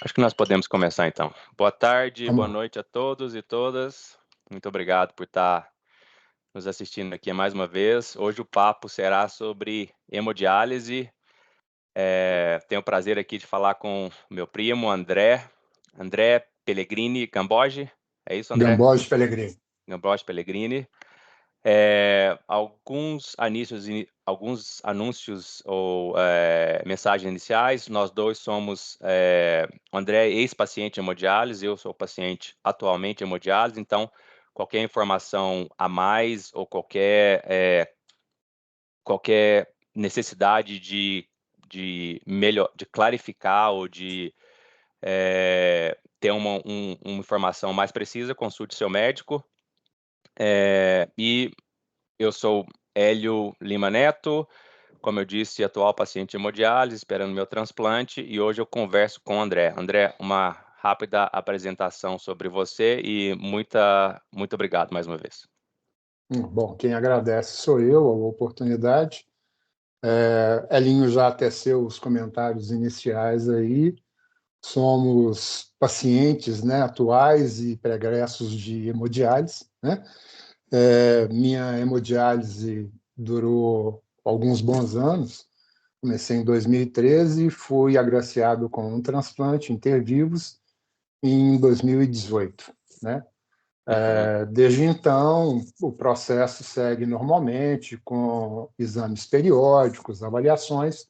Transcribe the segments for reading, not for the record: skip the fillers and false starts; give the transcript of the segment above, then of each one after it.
Acho que nós podemos começar, então. Boa tarde, boa Vamos lá. noite a todos e todas. Muito obrigado por estar nos assistindo aqui mais uma vez. Hoje o papo será sobre hemodiálise. Tenho o prazer aqui de falar com meu primo, André Pellegrini Gamboge. É isso, André? Gamboge Pellegrini. Gamboge Pellegrini. Alguns anúncios ou mensagens iniciais. Nós dois somos, o André é ex-paciente de hemodiálise, eu sou paciente atualmente em hemodiálise, então qualquer informação a mais ou qualquer necessidade de clarificar ou de ter uma informação mais precisa, consulte seu médico. E eu sou Hélio Lima Neto, como eu disse, atual paciente de hemodiálise, esperando meu transplante, e hoje eu converso com o André. André, uma rápida apresentação sobre você e muito obrigado mais uma vez. Bom, quem agradece sou eu, a oportunidade. Elinho já teceu os comentários iniciais aí. Somos pacientes, né, atuais e pregressos de hemodiálise, né? Minha hemodiálise durou alguns bons anos. Comecei em 2013 e fui agraciado com um transplante intervivos em 2018, né? Desde então, o processo segue normalmente, com exames periódicos, avaliações,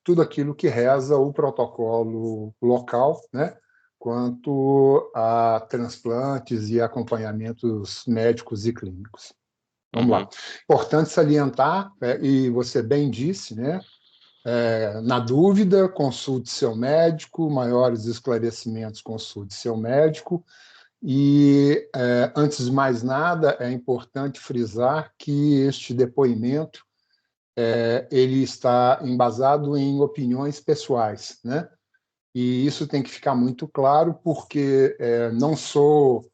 tudo aquilo que reza o protocolo local, né, quanto a transplantes e acompanhamentos médicos e clínicos. Vamos lá. Importante salientar, e você bem disse, né, na dúvida, consulte seu médico, maiores esclarecimentos, consulte seu médico. E, antes de mais nada, é importante frisar que este depoimento ele está embasado em opiniões pessoais, né? E isso tem que ficar muito claro, porque não sou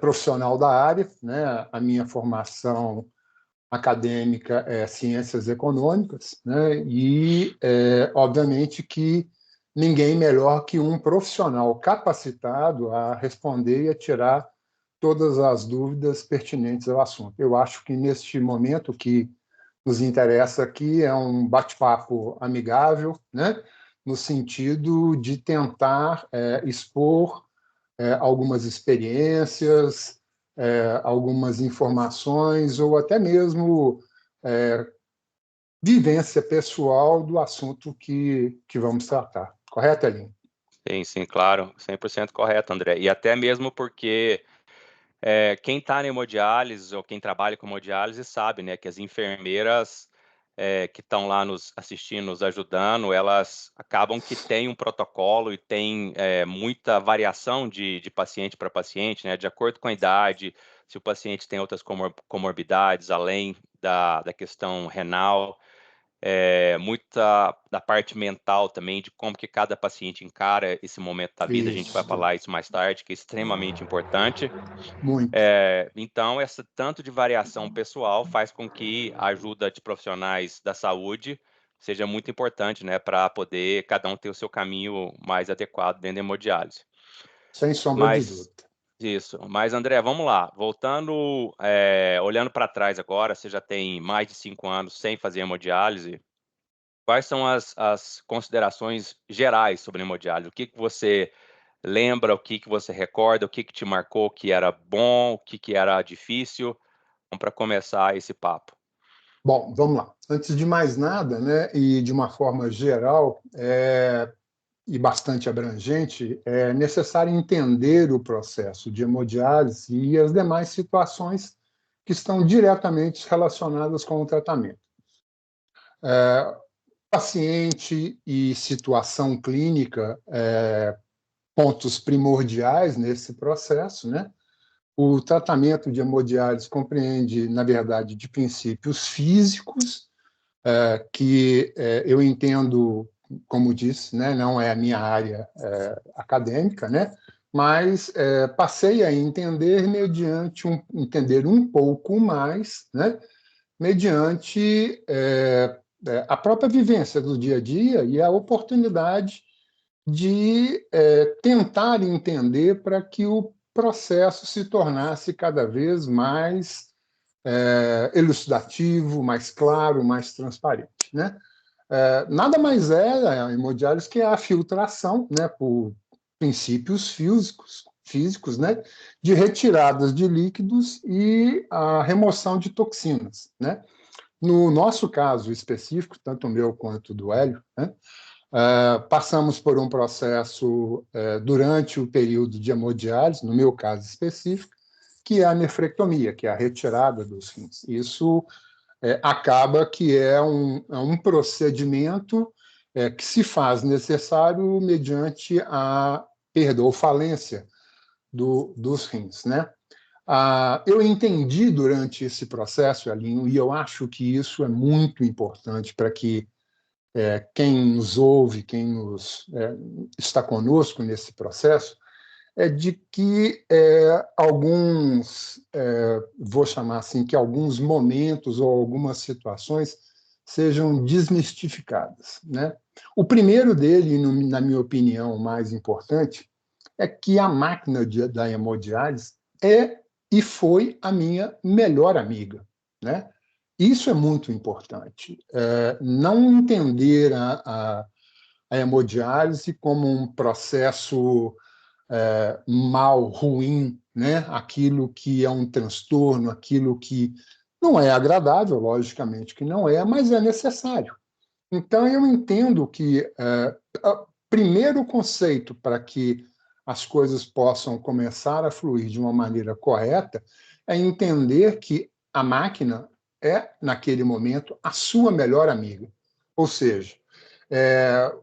profissional da área, né? A minha formação acadêmica é ciências econômicas, né? E, obviamente, que ninguém melhor que um profissional capacitado a responder e a tirar todas as dúvidas pertinentes ao assunto. Eu acho que, neste momento, que nos interessa aqui é um bate-papo amigável, né? No sentido de tentar expor algumas experiências, algumas informações ou até mesmo vivência pessoal do assunto que vamos tratar. Correto, Elinho? Sim, claro, 100% correto, André. E até mesmo porque quem está na hemodiálise ou quem trabalha com hemodiálise sabe, né, que as enfermeiras que estão lá nos assistindo, nos ajudando, elas acabam que tem um protocolo e tem muita variação de paciente para paciente, né, de acordo com a idade, se o paciente tem outras comorbidades, além da questão renal, muita da parte mental também, de como que cada paciente encara esse momento da vida. A gente vai Isso. falar isso mais tarde, que é extremamente importante. Muito. Então, essa tanto de variação pessoal faz com que a ajuda de profissionais da saúde seja muito importante, né, para poder cada um ter o seu caminho mais adequado dentro da hemodiálise. Sem sombra de Mas, dúvida. mas André, vamos lá. Voltando, olhando para trás agora, você já tem mais de 5 anos sem fazer hemodiálise. Quais são as considerações gerais sobre a hemodiálise? O que você lembra, o que você recorda, o que te marcou que era bom, o que era difícil? Vamos para começar esse papo. Bom, vamos lá. Antes de mais nada, né, e de uma forma geral e bastante abrangente, é necessário entender o processo de hemodiálise e as demais situações que estão diretamente relacionadas com o tratamento. Paciente e situação clínica, pontos primordiais nesse processo, né? O tratamento de hemodiálise compreende, na verdade, de princípios físicos, que eu entendo, como disse, né, não é a minha área acadêmica, né, mas passei a entender entender um pouco mais, né, mediante a própria vivência do dia a dia e a oportunidade de tentar entender para que o processo se tornasse cada vez mais elucidativo, mais claro, mais transparente, né? Nada mais é a hemodiálise que a filtração, né, por princípios físicos, né, de retiradas de líquidos e a remoção de toxinas, né? No nosso caso específico, tanto o meu quanto do Hélio, né, passamos por um processo durante o período de hemodiálise, no meu caso específico, que é a nefrectomia, que é a retirada dos rins. Isso acaba que é um procedimento que se faz necessário mediante a perda ou falência dos rins, né? Eu entendi durante esse processo, Alinho, e eu acho que isso é muito importante para que quem nos ouve, está conosco nesse processo, é de que vou chamar assim, que alguns momentos ou algumas situações sejam desmistificadas, né? O primeiro dele, na minha opinião, o mais importante, é que a máquina da hemodiálise é e foi a minha melhor amiga, né? Isso é muito importante. Não entender a hemodiálise como um processo mal, ruim, né? Aquilo que é um transtorno, aquilo que não é agradável, logicamente que não é, mas é necessário. Então, eu entendo que o primeiro conceito para que as coisas possam começar a fluir de uma maneira correta é entender que a máquina é, naquele momento, a sua melhor amiga. Ou seja, é,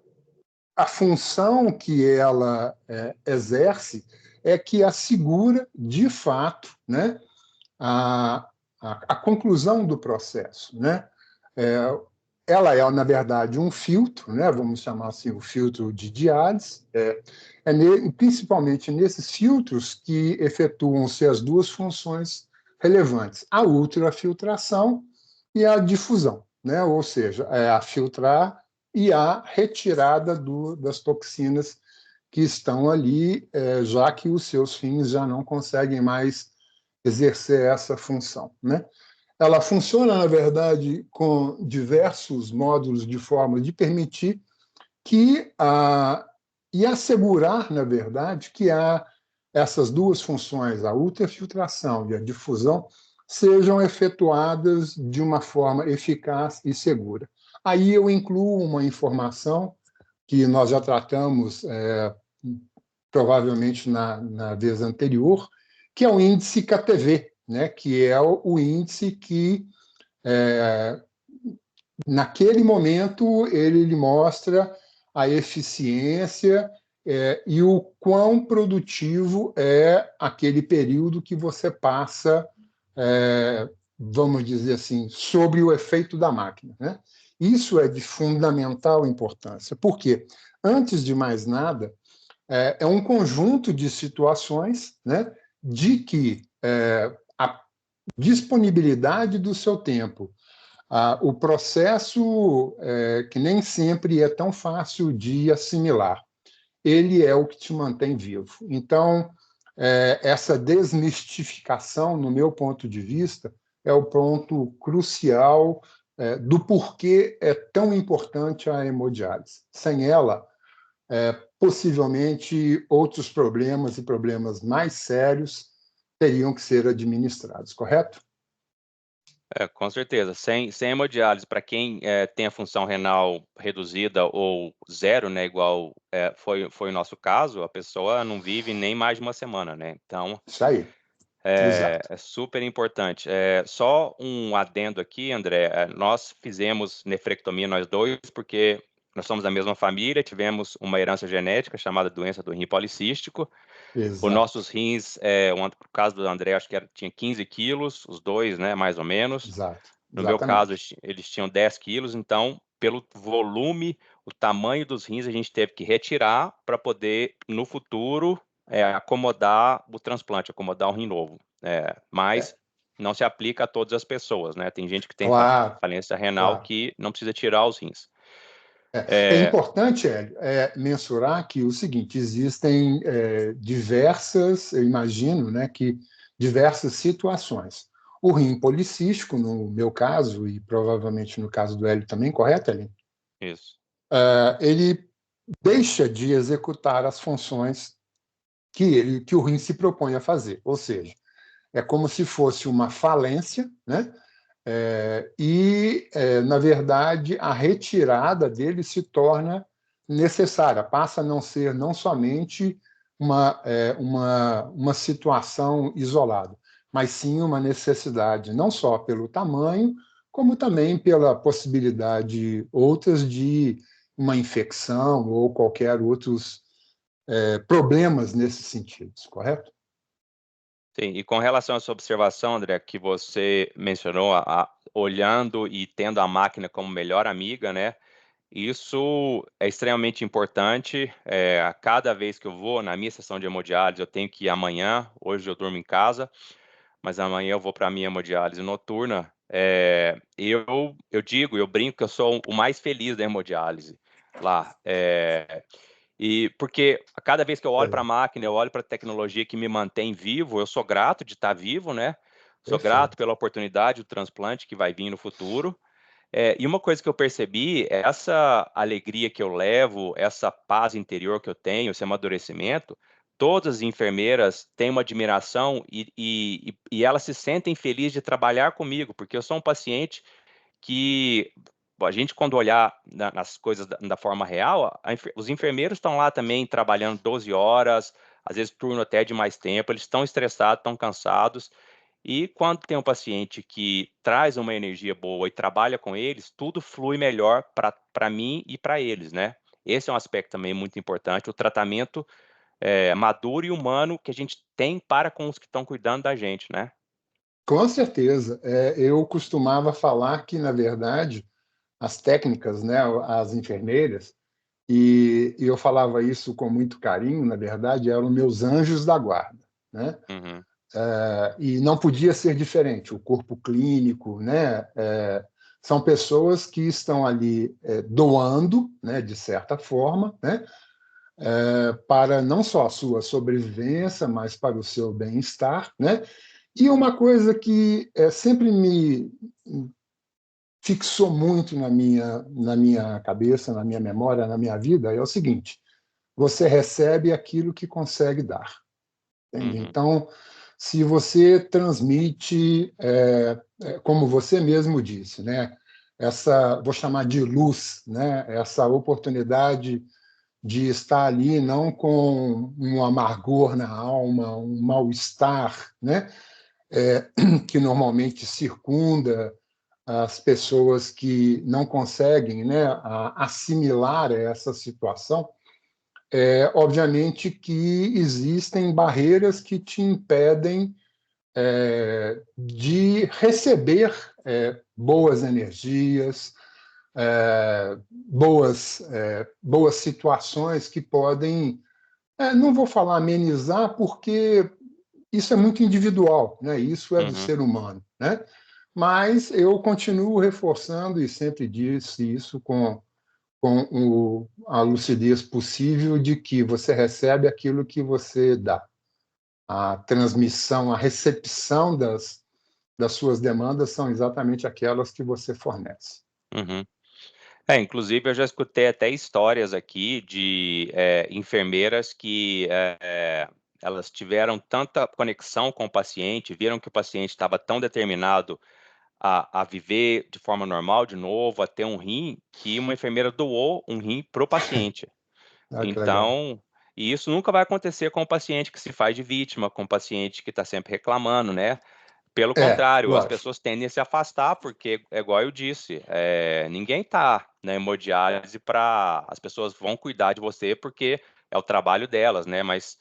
a função que ela exerce é que assegura, de fato, né, a, a conclusão do processo, né? É, ela é, na verdade, um filtro, né? Vamos chamar assim, o filtro de diálise, principalmente nesses filtros que efetuam-se as duas funções relevantes, a ultrafiltração e a difusão, né? Ou seja, a filtrar e a retirada das toxinas que estão ali, já que os seus fins já não conseguem mais exercer essa função, né? Ela funciona, na verdade, com diversos módulos de forma de permitir que e assegurar, na verdade, que essas duas funções, a ultrafiltração e a difusão, sejam efetuadas de uma forma eficaz e segura. Aí eu incluo uma informação que nós já tratamos provavelmente na vez anterior, que é o índice KTV, né, que é o índice que, naquele momento, ele mostra a eficiência e o quão produtivo é aquele período que você passa, vamos dizer assim, sobre o efeito da máquina, né? Isso é de fundamental importância, porque, antes de mais nada, é um conjunto de situações, né, de que a disponibilidade do seu tempo, o processo que nem sempre é tão fácil de assimilar, ele é o que te mantém vivo. Então, essa desmistificação, no meu ponto de vista, é o ponto crucial do porquê é tão importante a hemodiálise. Sem ela, possivelmente outros problemas e problemas mais sérios teriam que ser administrados, correto? Com certeza. Sem hemodiálise, para quem tem a função renal reduzida ou zero, né, igual foi o nosso caso, a pessoa não vive nem mais de uma semana, né? Então, Isso aí, exato. é super importante. Só um adendo aqui, André. Nós fizemos nefrectomia, nós dois, porque nós somos da mesma família, tivemos uma herança genética chamada doença do rim policístico. Os Exato, nossos rins, no caso do André, acho que tinha 15 quilos, os dois, né, mais ou menos. exato, No meu caso, exatamente. eles tinham 10 quilos, então, pelo volume, o tamanho dos rins, a gente teve que retirar para poder, no futuro, acomodar o transplante, acomodar um rim novo. Mas É, não se aplica a todas as pessoas, né? Tem gente que tem claro, falência renal claro. que não precisa tirar os rins. É importante, Hélio, mensurar que o seguinte, existem diversas, eu imagino, né, que diversas situações. O rim policístico, no meu caso, e provavelmente no caso do Hélio também, correto, Hélio? Isso. Ele deixa de executar as funções que o rim se propõe a fazer, ou seja, é como se fosse uma falência, né? Na verdade, a retirada dele se torna necessária, passa a não ser não somente uma situação isolada, mas sim uma necessidade, não só pelo tamanho, como também pela possibilidade outras de uma infecção ou qualquer outros problemas nesses sentidos, correto? Sim, e com relação a essa observação, André, que você mencionou, olhando e tendo a máquina como melhor amiga, né? Isso é extremamente importante. A cada vez que eu vou na minha sessão de hemodiálise, eu tenho que ir amanhã. Hoje eu durmo em casa, mas amanhã eu vou para a minha hemodiálise noturna. Eu digo, eu brinco que eu sou o mais feliz da hemodiálise lá. E porque a cada vez que eu olho para a É, máquina, eu olho para a tecnologia que me mantém vivo, eu sou grato de estar vivo, né? Sou grato perfeito. pela oportunidade do transplante que vai vir no futuro. E uma coisa que eu percebi é essa alegria que eu levo, essa paz interior que eu tenho, esse amadurecimento. Todas as enfermeiras têm uma admiração e elas se sentem felizes de trabalhar comigo, porque eu sou um paciente que a gente, quando olhar nas coisas da forma real, os enfermeiros estão lá também trabalhando 12 horas, às vezes turno até de mais tempo, eles estão estressados, estão cansados, e quando tem um paciente que traz uma energia boa e trabalha com eles, tudo flui melhor para mim e para eles, né? Esse é um aspecto também muito importante, o tratamento maduro e humano que a gente tem para com os que estão cuidando da gente, né? Com certeza. Eu costumava falar que, na verdade, as técnicas, né, as enfermeiras, e eu falava isso com muito carinho, na verdade, eram meus anjos da guarda, né? Uhum, E não podia ser diferente. O corpo clínico, né, são pessoas que estão ali doando, né, de certa forma, né, para não só a sua sobrevivência, mas para o seu bem-estar, né? E uma coisa que sempre me fixou muito na minha cabeça, na minha memória, na minha vida, é o seguinte: você recebe aquilo que consegue dar. Entende? uhum, Então, se você transmite, como você mesmo disse, né, vou chamar de luz, né, essa oportunidade de estar ali não com um amargor na alma, um mal-estar, né, que normalmente circunda as pessoas que não conseguem, né, assimilar essa situação. Obviamente que existem barreiras que te impedem de receber boas energias, boas situações que podem, não vou falar amenizar, porque isso é muito individual, né? Isso é do uhum, ser humano, né? Mas eu continuo reforçando e sempre disse isso com a lucidez possível de que você recebe aquilo que você dá. A transmissão, a recepção das suas demandas são exatamente aquelas que você fornece. uhum. Inclusive eu já escutei até histórias aqui de enfermeiras que elas tiveram tanta conexão com o paciente, viram que o paciente estava tão determinado a viver de forma normal de novo, a ter um rim, que uma enfermeira doou um rim para o paciente. Ah, que legal. Então, e isso nunca vai acontecer com o paciente que se faz de vítima, com o paciente que está sempre reclamando, né? Pelo contrário, as Lógico. pessoas tendem a se afastar, porque, é igual eu disse, ninguém está na hemodiálise para. As pessoas vão cuidar de você porque é o trabalho delas, né? Mas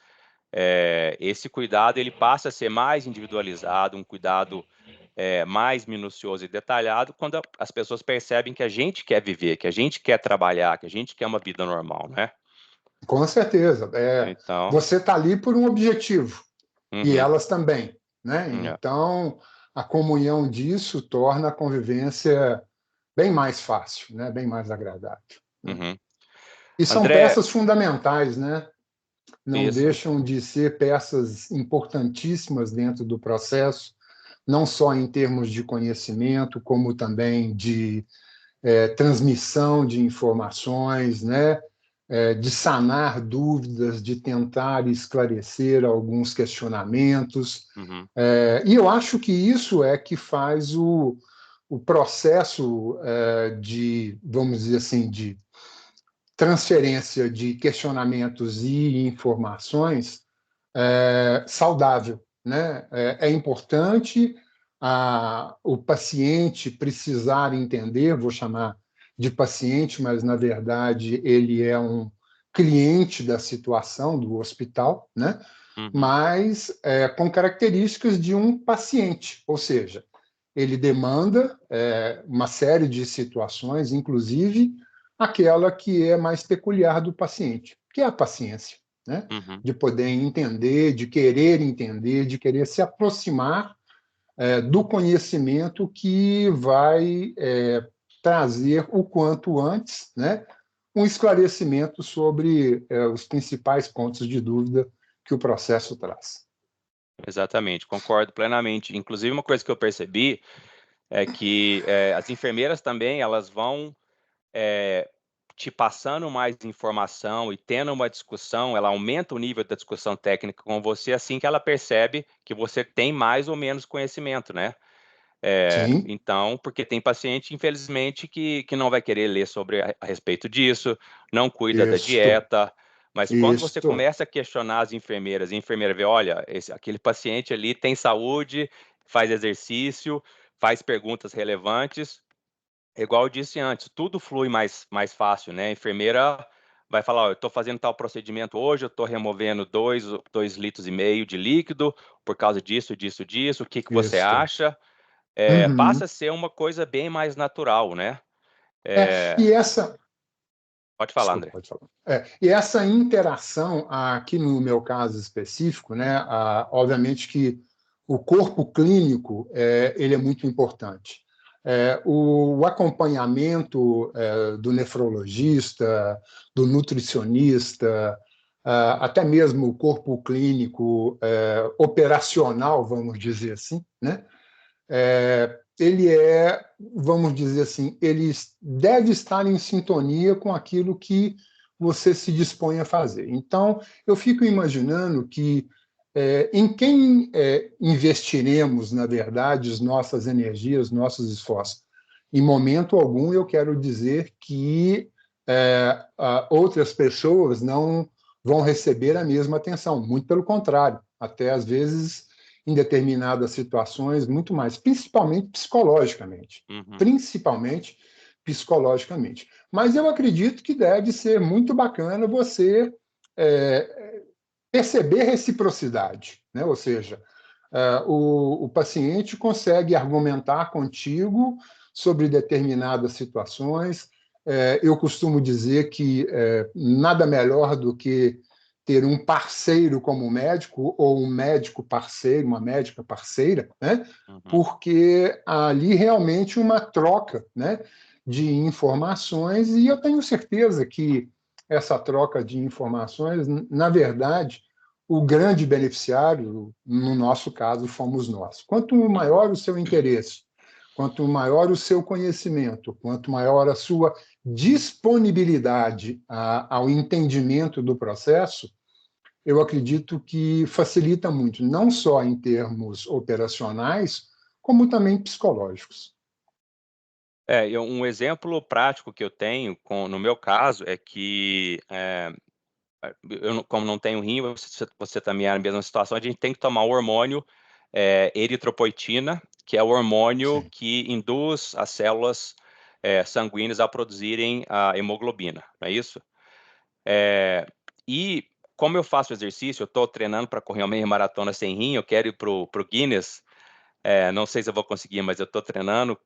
esse cuidado ele passa a ser mais individualizado, um cuidado mais minucioso e detalhado, quando as pessoas percebem que a gente quer viver, que a gente quer trabalhar, que a gente quer uma vida normal, né? Com certeza. Então, Você está ali por um objetivo, e uhum, elas também, né? é, Então, a comunhão disso torna a convivência bem mais fácil, né? Bem mais agradável. né? Uhum. E são André, peças fundamentais, né? Não isso. deixam de ser peças importantíssimas dentro do processo, não só em termos de conhecimento, como também de transmissão de informações, né? De sanar dúvidas, de tentar esclarecer alguns questionamentos. Uhum. E eu acho que isso é que faz o processo de, vamos dizer assim, de transferência de questionamentos e informações saudável, né? É importante o paciente precisar entender, vou chamar de paciente, mas na verdade ele é um cliente da situação do hospital, né? Uhum. Mas com características de um paciente, ou seja, ele demanda uma série de situações, inclusive aquela que é mais peculiar do paciente, que é a paciência, né? Uhum. De poder entender, de querer se aproximar do conhecimento que vai trazer o quanto antes, né, um esclarecimento sobre os principais pontos de dúvida que o processo traz. Exatamente, concordo plenamente. Inclusive, uma coisa que eu percebi é que as enfermeiras também, elas vão eh, te passando mais informação e tendo uma discussão, ela aumenta o nível da discussão técnica com você assim que ela percebe que você tem mais ou menos conhecimento, né? Sim, Então, porque tem paciente, infelizmente, que não vai querer ler sobre a respeito disso, não cuida da isto, dieta, mas quando você isto, começa a questionar as enfermeiras, e a enfermeira vê, olha, aquele paciente ali tem saúde, faz exercício, faz perguntas relevantes, igual eu disse antes, tudo flui mais fácil, né? A enfermeira vai falar, ó, eu estou fazendo tal procedimento hoje, eu estou removendo 2,5 litros de líquido por causa disso, disso, disso, o que que você isto. acha? Passa Uhum. a ser uma coisa bem mais natural, né? É, E essa, pode falar, desculpa, André. pode falar. E essa interação, aqui no meu caso específico, né, obviamente que o corpo clínico ele é muito importante. O acompanhamento do nefrologista, do nutricionista, até mesmo o corpo clínico operacional, vamos dizer assim, né? Ele vamos dizer assim, ele deve estar em sintonia com aquilo que você se dispõe a fazer. Então, eu fico imaginando que em quem investiremos, na verdade, as nossas energias, nossos esforços. Em momento algum, eu quero dizer que outras pessoas não vão receber a mesma atenção, muito pelo contrário, até às vezes em determinadas situações, muito mais, principalmente psicologicamente. Uhum. Principalmente psicologicamente. Mas eu acredito que deve ser muito bacana você perceber reciprocidade, né? Ou seja, o paciente consegue argumentar contigo sobre determinadas situações. Eu costumo dizer que nada melhor do que ter um parceiro como médico ou um médico parceiro, uma médica parceira, né? Uhum. Porque ali realmente uma troca, né, de informações e eu tenho certeza que essa troca de informações, na verdade, o grande beneficiário, no nosso caso, fomos nós. Quanto Uhum. maior o seu interesse, quanto maior o seu conhecimento, quanto maior a sua disponibilidade ao entendimento do processo, eu acredito que facilita muito, não só em termos operacionais, como também psicológicos. Um exemplo prático que eu tenho no meu caso é que como não tenho rim, você também é a mesma situação, a gente tem que tomar o hormônio eritropoetina, que é o hormônio Sim. que induz as células sanguíneas a produzirem a hemoglobina, não é isso? É, e como eu faço exercício, eu estou treinando para correr uma meia maratona sem rim, eu quero ir para o Guinness, não sei se eu vou conseguir, mas eu estou treinando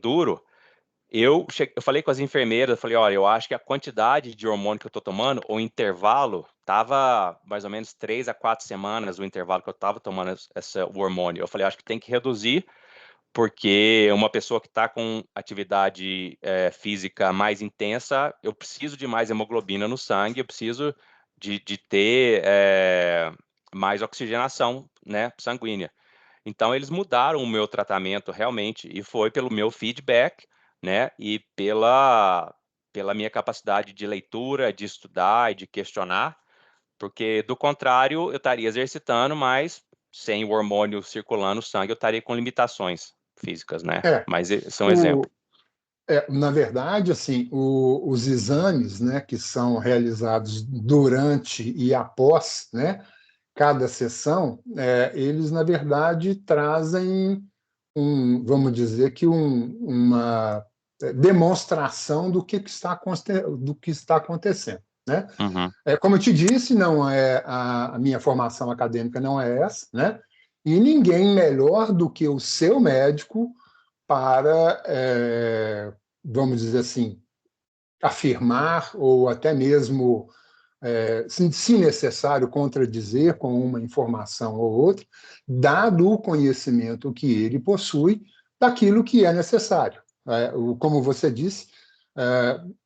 duro. Eu falei com as enfermeiras, eu falei, olha, eu acho que a quantidade de hormônio que eu estou tomando, o intervalo, estava mais ou menos 3 a 4 semanas o intervalo que eu estava tomando o hormônio. Eu falei, acho que tem que reduzir, porque uma pessoa que está com atividade física mais intensa, eu preciso de mais hemoglobina no sangue, eu preciso de ter mais oxigenação, né, sanguínea. Então, eles mudaram o meu tratamento realmente, e foi pelo meu feedback, né, e pela minha capacidade de leitura, de estudar e de questionar, porque, do contrário, eu estaria exercitando, mas sem o hormônio circulando no sangue, eu estaria com limitações físicas, né? É, Mas esse é um o, exemplo. na verdade, assim, os exames, né, que são realizados durante e após, né, cada sessão, eles, na verdade, trazem vamos dizer que uma demonstração do que está acontecendo, né? Uhum, Como eu te disse, não é a minha formação acadêmica não é essa, né? E ninguém melhor do que o seu médico para, vamos dizer assim, afirmar ou até mesmo, se necessário, contradizer com uma informação ou outra, dado o conhecimento que ele possui daquilo que é necessário. Como você disse,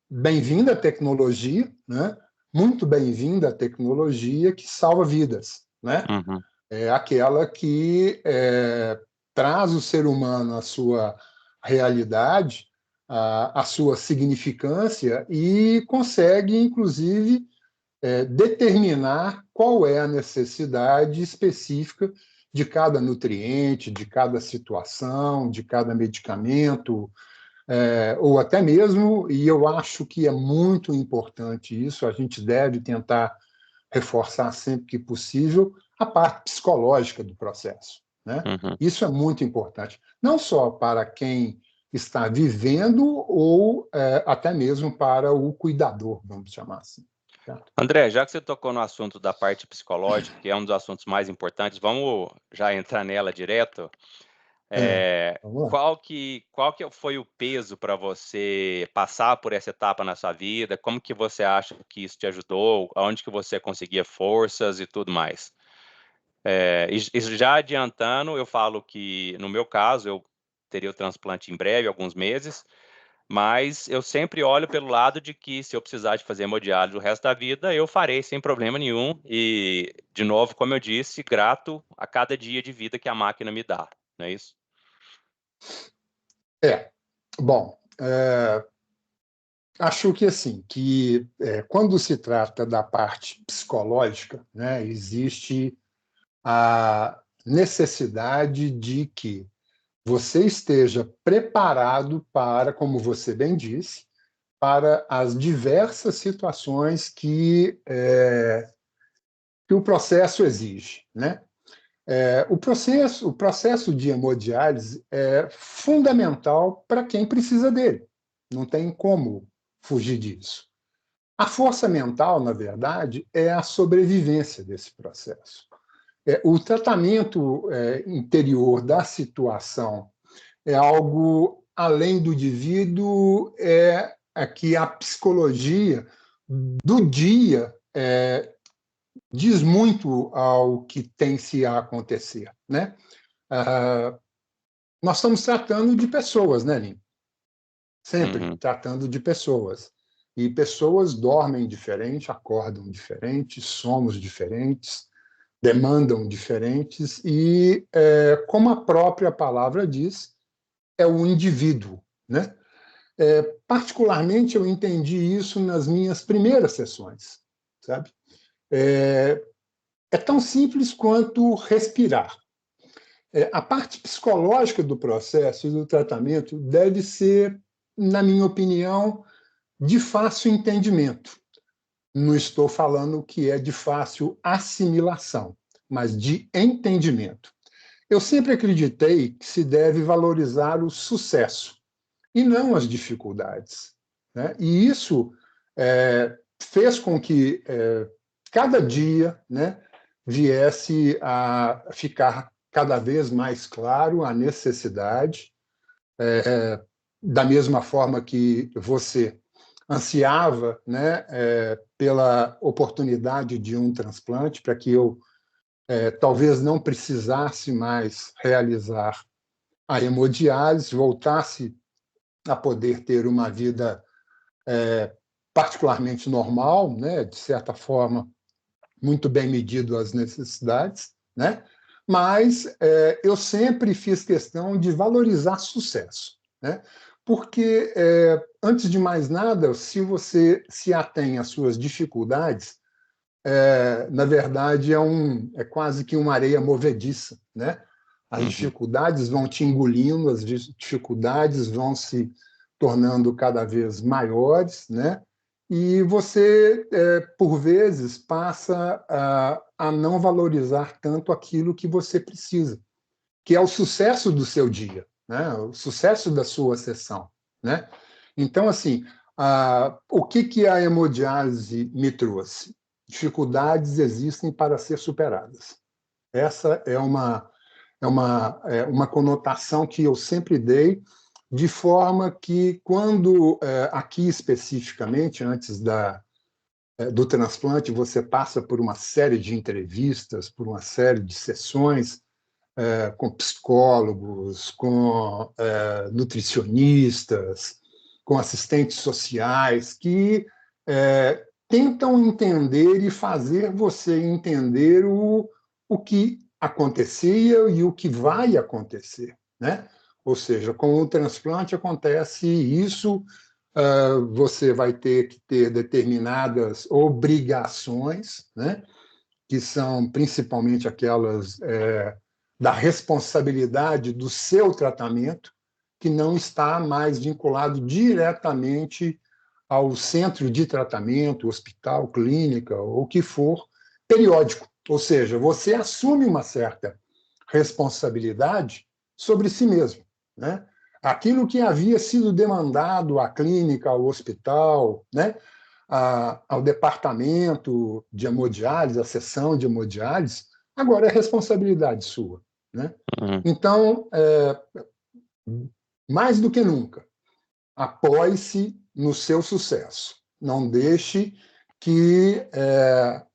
bem-vinda a tecnologia, né? Muito bem-vinda a tecnologia que salva vidas, né? uhum. É aquela que traz o ser humano à sua realidade, à sua significância e consegue, inclusive, determinar qual é a necessidade específica de cada nutriente, de cada situação, de cada medicamento, ou até mesmo, e eu acho que é muito importante isso, a gente deve tentar reforçar sempre que possível a parte psicológica do processo, né? Uhum. Isso é muito importante, não só para quem está vivendo ou até mesmo para o cuidador, vamos chamar assim. Tá? André, já que você tocou no assunto da parte psicológica, que é um dos assuntos mais importantes, vamos já entrar nela direto. Vamos lá. Qual que foi o peso para você passar por essa etapa na sua vida? Como que você acha que isso te ajudou? Aonde que você conseguia forças e tudo mais? E já adiantando, eu falo que, no meu caso, eu teria o transplante em breve, alguns meses, mas eu sempre olho pelo lado de que, se eu precisar de fazer hemodiálise o resto da vida, eu farei sem problema nenhum. E, de novo, como eu disse, grato a cada dia de vida que a máquina me dá, não é isso? Bom, acho que assim, que quando se trata da parte psicológica, né, existe a necessidade de que você esteja preparado para, como você bem disse, para as diversas situações que o processo exige, né? O processo de hemodiálise é fundamental para quem precisa dele. Não tem como fugir disso. A força mental, na verdade, é a sobrevivência desse processo. O tratamento interior da situação é algo além do indivíduo, é que a psicologia do dia diz muito ao que tem se a acontecer, né? Nós estamos tratando de pessoas, né, Lin? Sempre Uhum. tratando de pessoas. E pessoas dormem diferente, acordam diferente, somos diferentes, demandam diferentes, e, como a própria palavra diz, é o indivíduo, né? Particularmente, eu entendi isso nas minhas primeiras sessões, sabe? É tão simples quanto respirar. A parte psicológica do processo e do tratamento deve ser, na minha opinião, de fácil entendimento. Não estou falando que é de fácil assimilação, mas de entendimento. Eu sempre acreditei que se deve valorizar o sucesso e não as dificuldades, né? E isso fez com que cada dia, né, viesse a ficar cada vez mais claro a necessidade, da mesma forma que você ansiava, né, pela oportunidade de um transplante, para que eu talvez não precisasse mais realizar a hemodiálise, voltasse a poder ter uma vida particularmente normal, né, de certa forma, muito bem medido as necessidades, né? Mas eu sempre fiz questão de valorizar sucesso, né? Porque, antes de mais nada, se você se atém às suas dificuldades, na verdade, é quase que uma areia movediça, né? As Uhum. dificuldades vão te engolindo, as dificuldades vão se tornando cada vez maiores, né? E você, por vezes, passa a não valorizar tanto aquilo que você precisa, que é o sucesso do seu dia, né? O sucesso da sua sessão, né? Então, assim, o que a hemodiálise me trouxe? Dificuldades existem para ser superadas. Essa é uma conotação que eu sempre dei, de forma que, quando, aqui especificamente, antes do transplante, você passa por uma série de entrevistas, por uma série de sessões com psicólogos, com nutricionistas, com assistentes sociais, que tentam entender e fazer você entender o que acontecia e o que vai acontecer, né? Ou seja, com o transplante acontece isso, você vai ter que ter determinadas obrigações, né? Que são principalmente aquelas da responsabilidade do seu tratamento, que não está mais vinculado diretamente ao centro de tratamento, hospital, clínica, ou o que for, periódico. Ou seja, você assume uma certa responsabilidade sobre si mesmo, né? Aquilo que havia sido demandado à clínica, ao hospital, né? Ao departamento de hemodiálise, à seção de hemodiálise, agora é responsabilidade sua, né? Uhum. Então, mais do que nunca, apoie-se no seu sucesso. Não deixe que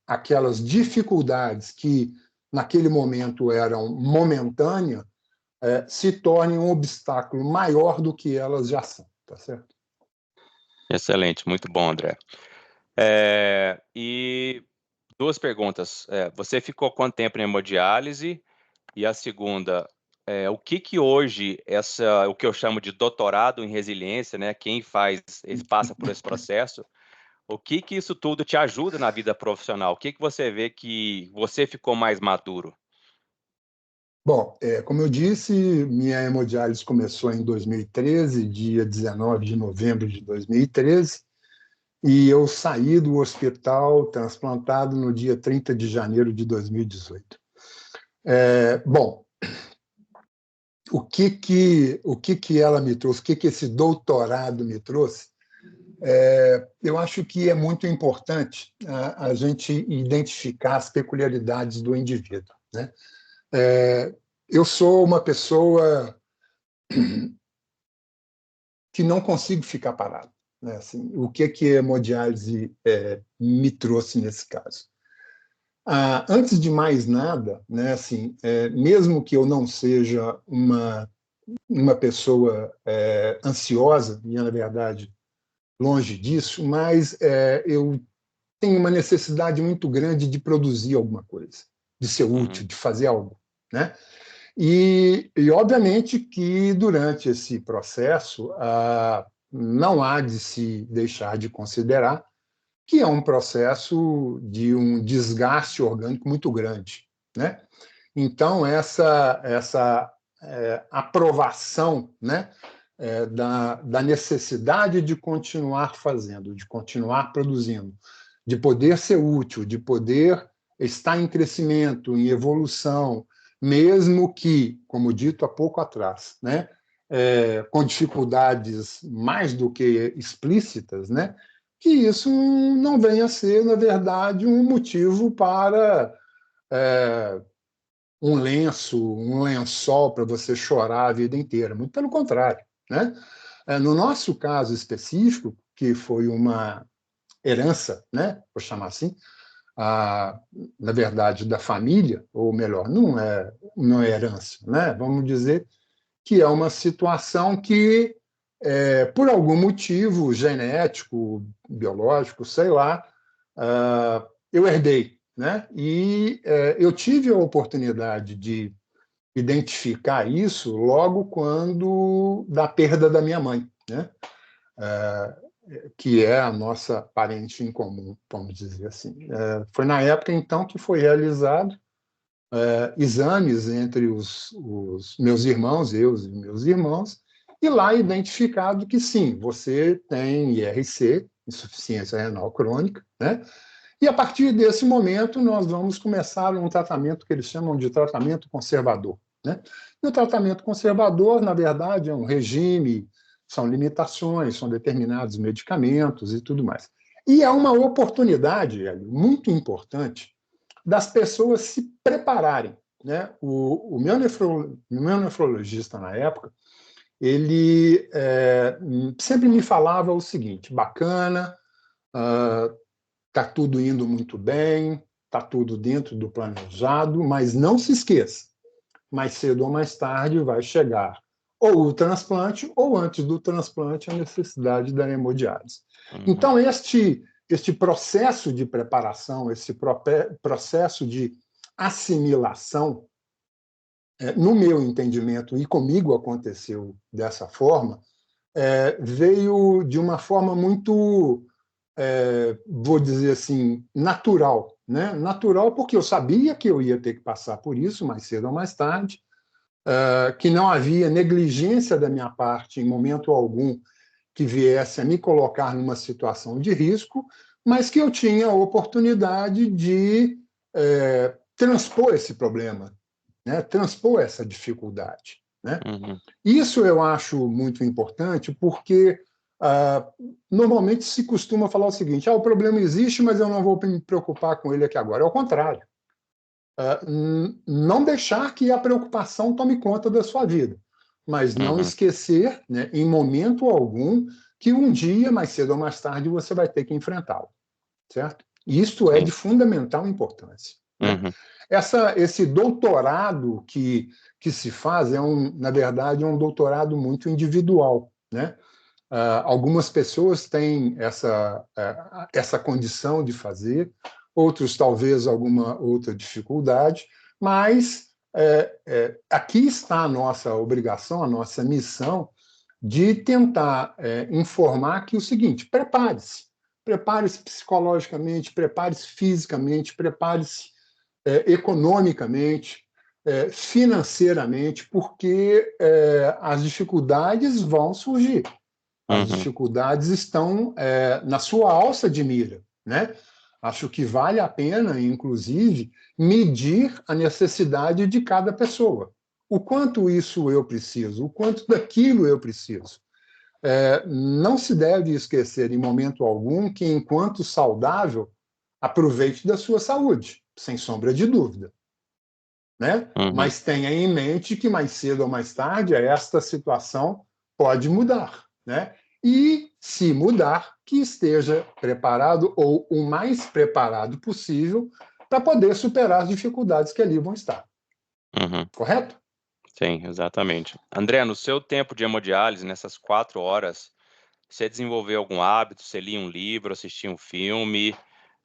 aquelas dificuldades que naquele momento eram momentâneas se tornem um obstáculo maior do que elas já são, tá certo? Excelente, muito bom, André. E duas perguntas. Você ficou quanto tempo em hemodiálise? E a segunda, o que hoje o que eu chamo de doutorado em resiliência, né? Quem passa por esse processo, o que isso tudo te ajuda na vida profissional? O que você vê que você ficou mais maduro? Bom, como eu disse, minha hemodiálise começou em 2013, dia 19 de novembro de 2013, e eu saí do hospital transplantado no dia 30 de janeiro de 2018. Bom, o que ela me trouxe, o que esse doutorado me trouxe? Eu acho que é muito importante a gente identificar as peculiaridades do indivíduo, né? Eu sou uma pessoa que não consigo ficar parado, né? Assim, o que a hemodiálise me trouxe nesse caso? Antes de mais nada, né, assim, mesmo que eu não seja uma pessoa ansiosa, e na verdade longe disso, mas eu tenho uma necessidade muito grande de produzir alguma coisa, de ser útil, Uhum. de fazer algo, né? Obviamente que durante esse processo não há de se deixar de considerar que é um processo de um desgaste orgânico muito grande, né? Então essa aprovação, né, da necessidade de continuar fazendo, de continuar produzindo, de poder ser útil, de poder estar em crescimento, em evolução, mesmo que, como dito há pouco atrás, né, com dificuldades mais do que explícitas, né, que isso não venha a ser, na verdade, um motivo para um lenço, um lençol para você chorar a vida inteira. Muito pelo contrário, né? No nosso caso específico, que foi uma herança, né, vou chamar assim, na verdade, da família, ou melhor, não é herança, né? Vamos dizer que é uma situação que, por algum motivo genético, biológico, sei lá, eu herdei, né? E eu tive a oportunidade de identificar isso logo quando da perda da minha mãe, né? Que é a nossa parente em comum, vamos dizer assim. Foi na época, então, que foi realizado exames entre os meus irmãos, eu e meus irmãos, e lá identificado que sim, você tem IRC, insuficiência renal crônica, né? E a partir desse momento nós vamos começar um tratamento que eles chamam de tratamento conservador, né? E o tratamento conservador, na verdade, é um regime, são limitações, são determinados medicamentos e tudo mais. E é uma oportunidade, Hélio, muito importante das pessoas se prepararem, né? O meu nefrologista, na época, ele sempre me falava o seguinte: bacana, está tudo indo muito bem, está tudo dentro do planejado, mas não se esqueça, mais cedo ou mais tarde vai chegar ou o transplante, ou antes do transplante, a necessidade da hemodiálise. Então, este processo de preparação, esse processo de assimilação, no meu entendimento, e comigo aconteceu dessa forma, veio de uma forma muito, vou dizer assim, natural, né? Natural porque eu sabia que eu ia ter que passar por isso mais cedo ou mais tarde, que não havia negligência da minha parte em momento algum que viesse a me colocar numa situação de risco, mas que eu tinha a oportunidade de transpor esse problema, né? Transpor essa dificuldade, né? Isso eu acho muito importante porque normalmente se costuma falar o seguinte: o problema existe, mas eu não vou me preocupar com ele aqui agora. É o contrário. Não deixar que a preocupação tome conta da sua vida, mas não esquecer, né, em momento algum, que um dia, mais cedo ou mais tarde, você vai ter que enfrentá-lo, certo? E isto é de fundamental importância, né? Esse doutorado que se faz na verdade, é um doutorado muito individual, né? Algumas pessoas têm essa condição de fazer, outros talvez alguma outra dificuldade, mas aqui está a nossa obrigação, a nossa missão de tentar informar que o seguinte: prepare-se psicologicamente, prepare-se fisicamente, prepare-se economicamente, financeiramente, porque as dificuldades vão surgir. As dificuldades estão na sua alça de mira, né? Acho que vale a pena, inclusive, medir a necessidade de cada pessoa. O quanto isso eu preciso, o quanto daquilo eu preciso. Não se deve esquecer, em momento algum, que, enquanto saudável, aproveite da sua saúde, sem sombra de dúvida, né? Mas tenha em mente que, mais cedo ou mais tarde, esta situação pode mudar, né? E, se mudar, que esteja preparado ou o mais preparado possível para poder superar as dificuldades que ali vão estar. Correto? Sim, exatamente. André, no seu tempo de hemodiálise, nessas 4 horas, você desenvolveu algum hábito? Você lia um livro, assistia um filme,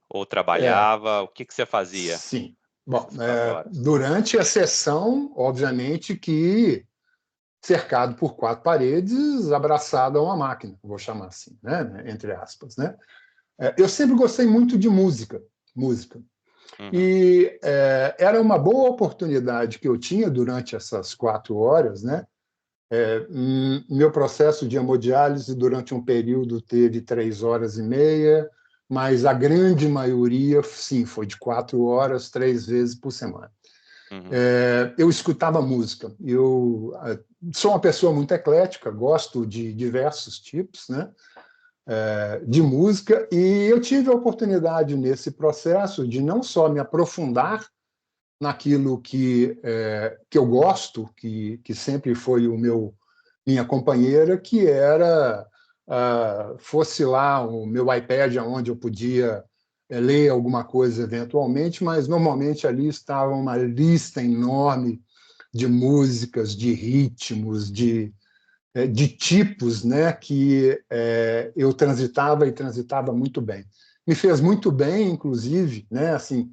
ou trabalhava? O que você fazia Sim. Bom, nessas 4 horas? durante a sessão, obviamente que cercado por 4 paredes, abraçado a uma máquina, vou chamar assim, né? Entre aspas, né? Eu sempre gostei muito de música. E era uma boa oportunidade que eu tinha durante essas 4 horas, né? Meu processo de hemodiálise durante um período teve 3 horas e meia, mas a grande maioria, sim, foi de 4 horas, 3 vezes por semana. Eu escutava música. Eu sou uma pessoa muito eclética, gosto de diversos tipos, né, de música, e eu tive a oportunidade nesse processo de não só me aprofundar naquilo que eu gosto, que sempre foi minha companheira, que era, fosse lá o meu iPad, onde eu podia ler alguma coisa eventualmente, mas normalmente ali estava uma lista enorme de músicas, de ritmos, de tipos, né, que eu transitava e transitava muito bem. Me fez muito bem, inclusive, né, assim,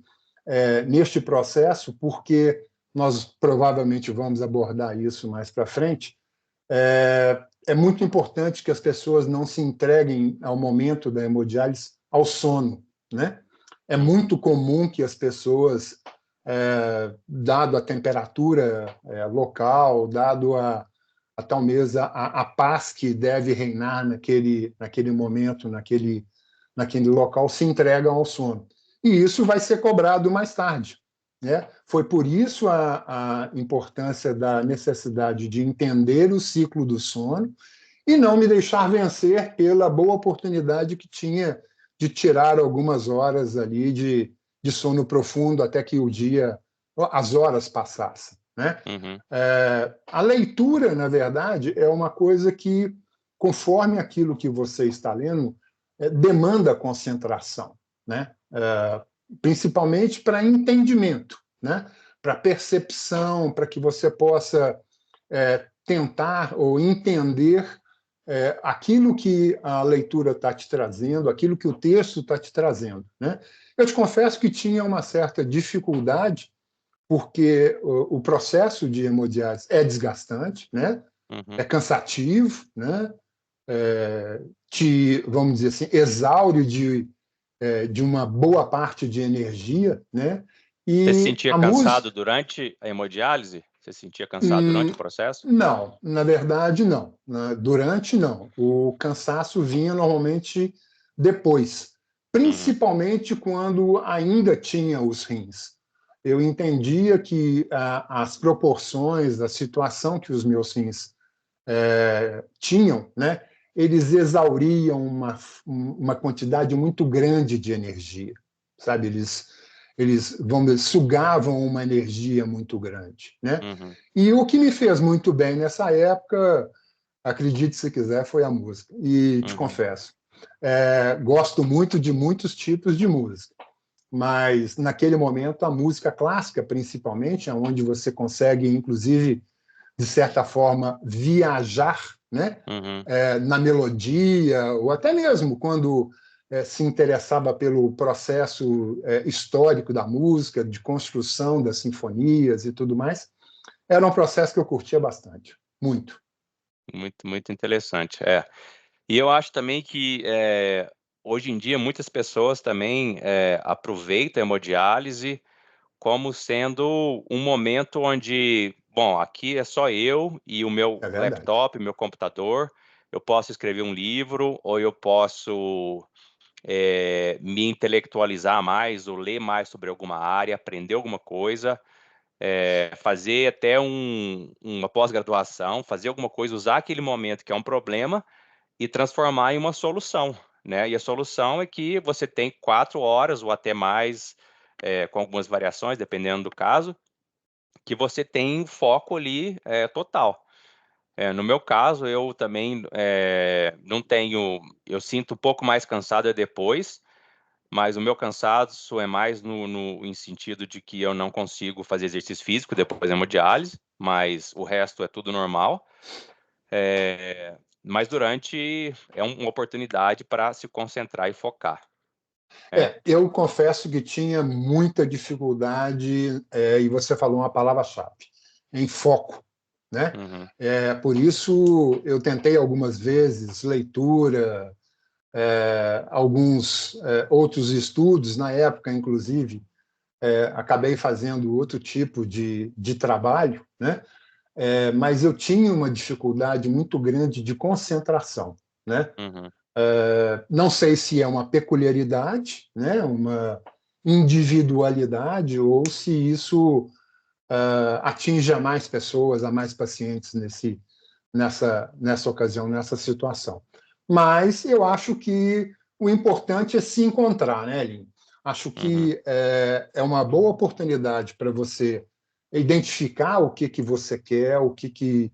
neste processo, porque nós provavelmente vamos abordar isso mais para frente. É muito importante que as pessoas não se entreguem ao momento da hemodiálise ao sono, né? É muito comum que as pessoas, dado a temperatura local, dado a tal mesa a paz que deve reinar naquele momento, naquele local, se entregam ao sono. E isso vai ser cobrado mais tarde, né? Foi por isso a importância da necessidade de entender o ciclo do sono e não me deixar vencer pela boa oportunidade que tinha de tirar algumas horas ali de sono profundo até que as horas passassem, né? Uhum. A leitura, na verdade, é uma coisa que, conforme aquilo que você está lendo, demanda concentração, né? Principalmente para entendimento, né? Para percepção, para que você possa tentar ou entender aquilo que a leitura está te trazendo, aquilo que o texto está te trazendo, né? Eu te confesso que tinha uma certa dificuldade porque o processo de hemodiálise é desgastante, né? Uhum. É cansativo, né? Vamos dizer assim, exaure de uma boa parte de energia, né? Você se E sentia a música, cansado durante a hemodiálise? Você se sentia cansado durante o processo? não, na verdade, não. Durante, não. O cansaço vinha normalmente depois, Uhum. principalmente quando ainda tinha os rins. Eu entendia que as proporções da situação que os meus rins tinham, né, eles exauriam uma quantidade muito grande de energia, sabe? Eles vamos dizer, sugavam uma energia muito grande, né? Uhum. E o que me fez muito bem nessa época, acredite se quiser, foi a música. E te Uhum. confesso, gosto muito de muitos tipos de música, mas naquele momento a música clássica, principalmente, é onde você consegue, inclusive, de certa forma, viajar, né? Uhum. Na melodia, ou até mesmo quando se interessava pelo processo histórico da música, de construção das sinfonias e tudo mais, era um processo que eu curtia bastante, muito. Muito, muito interessante. E eu acho também que hoje em dia muitas pessoas também aproveitam a hemodiálise como sendo um momento onde, bom, aqui é só eu e o meu É verdade. laptop, meu computador, eu posso escrever um livro ou eu posso me intelectualizar mais ou ler mais sobre alguma área, aprender alguma coisa, fazer até uma pós-graduação, fazer alguma coisa, usar aquele momento que é um problema e transformar em uma solução, né? E a solução é que você tem 4 horas ou até mais, com algumas variações, dependendo do caso, que você tem foco ali total. No meu caso, eu também não tenho, eu sinto um pouco mais cansado depois, mas o meu cansaço é mais em sentido de que eu não consigo fazer exercício físico depois da hemodiálise, mas o resto é tudo normal. Mas durante uma oportunidade para se concentrar e focar. Eu confesso que tinha muita dificuldade, e você falou uma palavra-chave, em foco, né? Uhum. Por isso eu tentei algumas vezes leitura, alguns outros estudos, na época, inclusive, acabei fazendo outro tipo de trabalho, né? Mas eu tinha uma dificuldade muito grande de concentração, né? Uhum. Não sei se é uma peculiaridade, né? Uma individualidade, ou se isso atinge a mais pessoas, a mais pacientes nessa ocasião, nessa situação. Mas eu acho que o importante é se encontrar, né, Lin? Acho Uhum. que é uma boa oportunidade para você identificar o que você quer, o que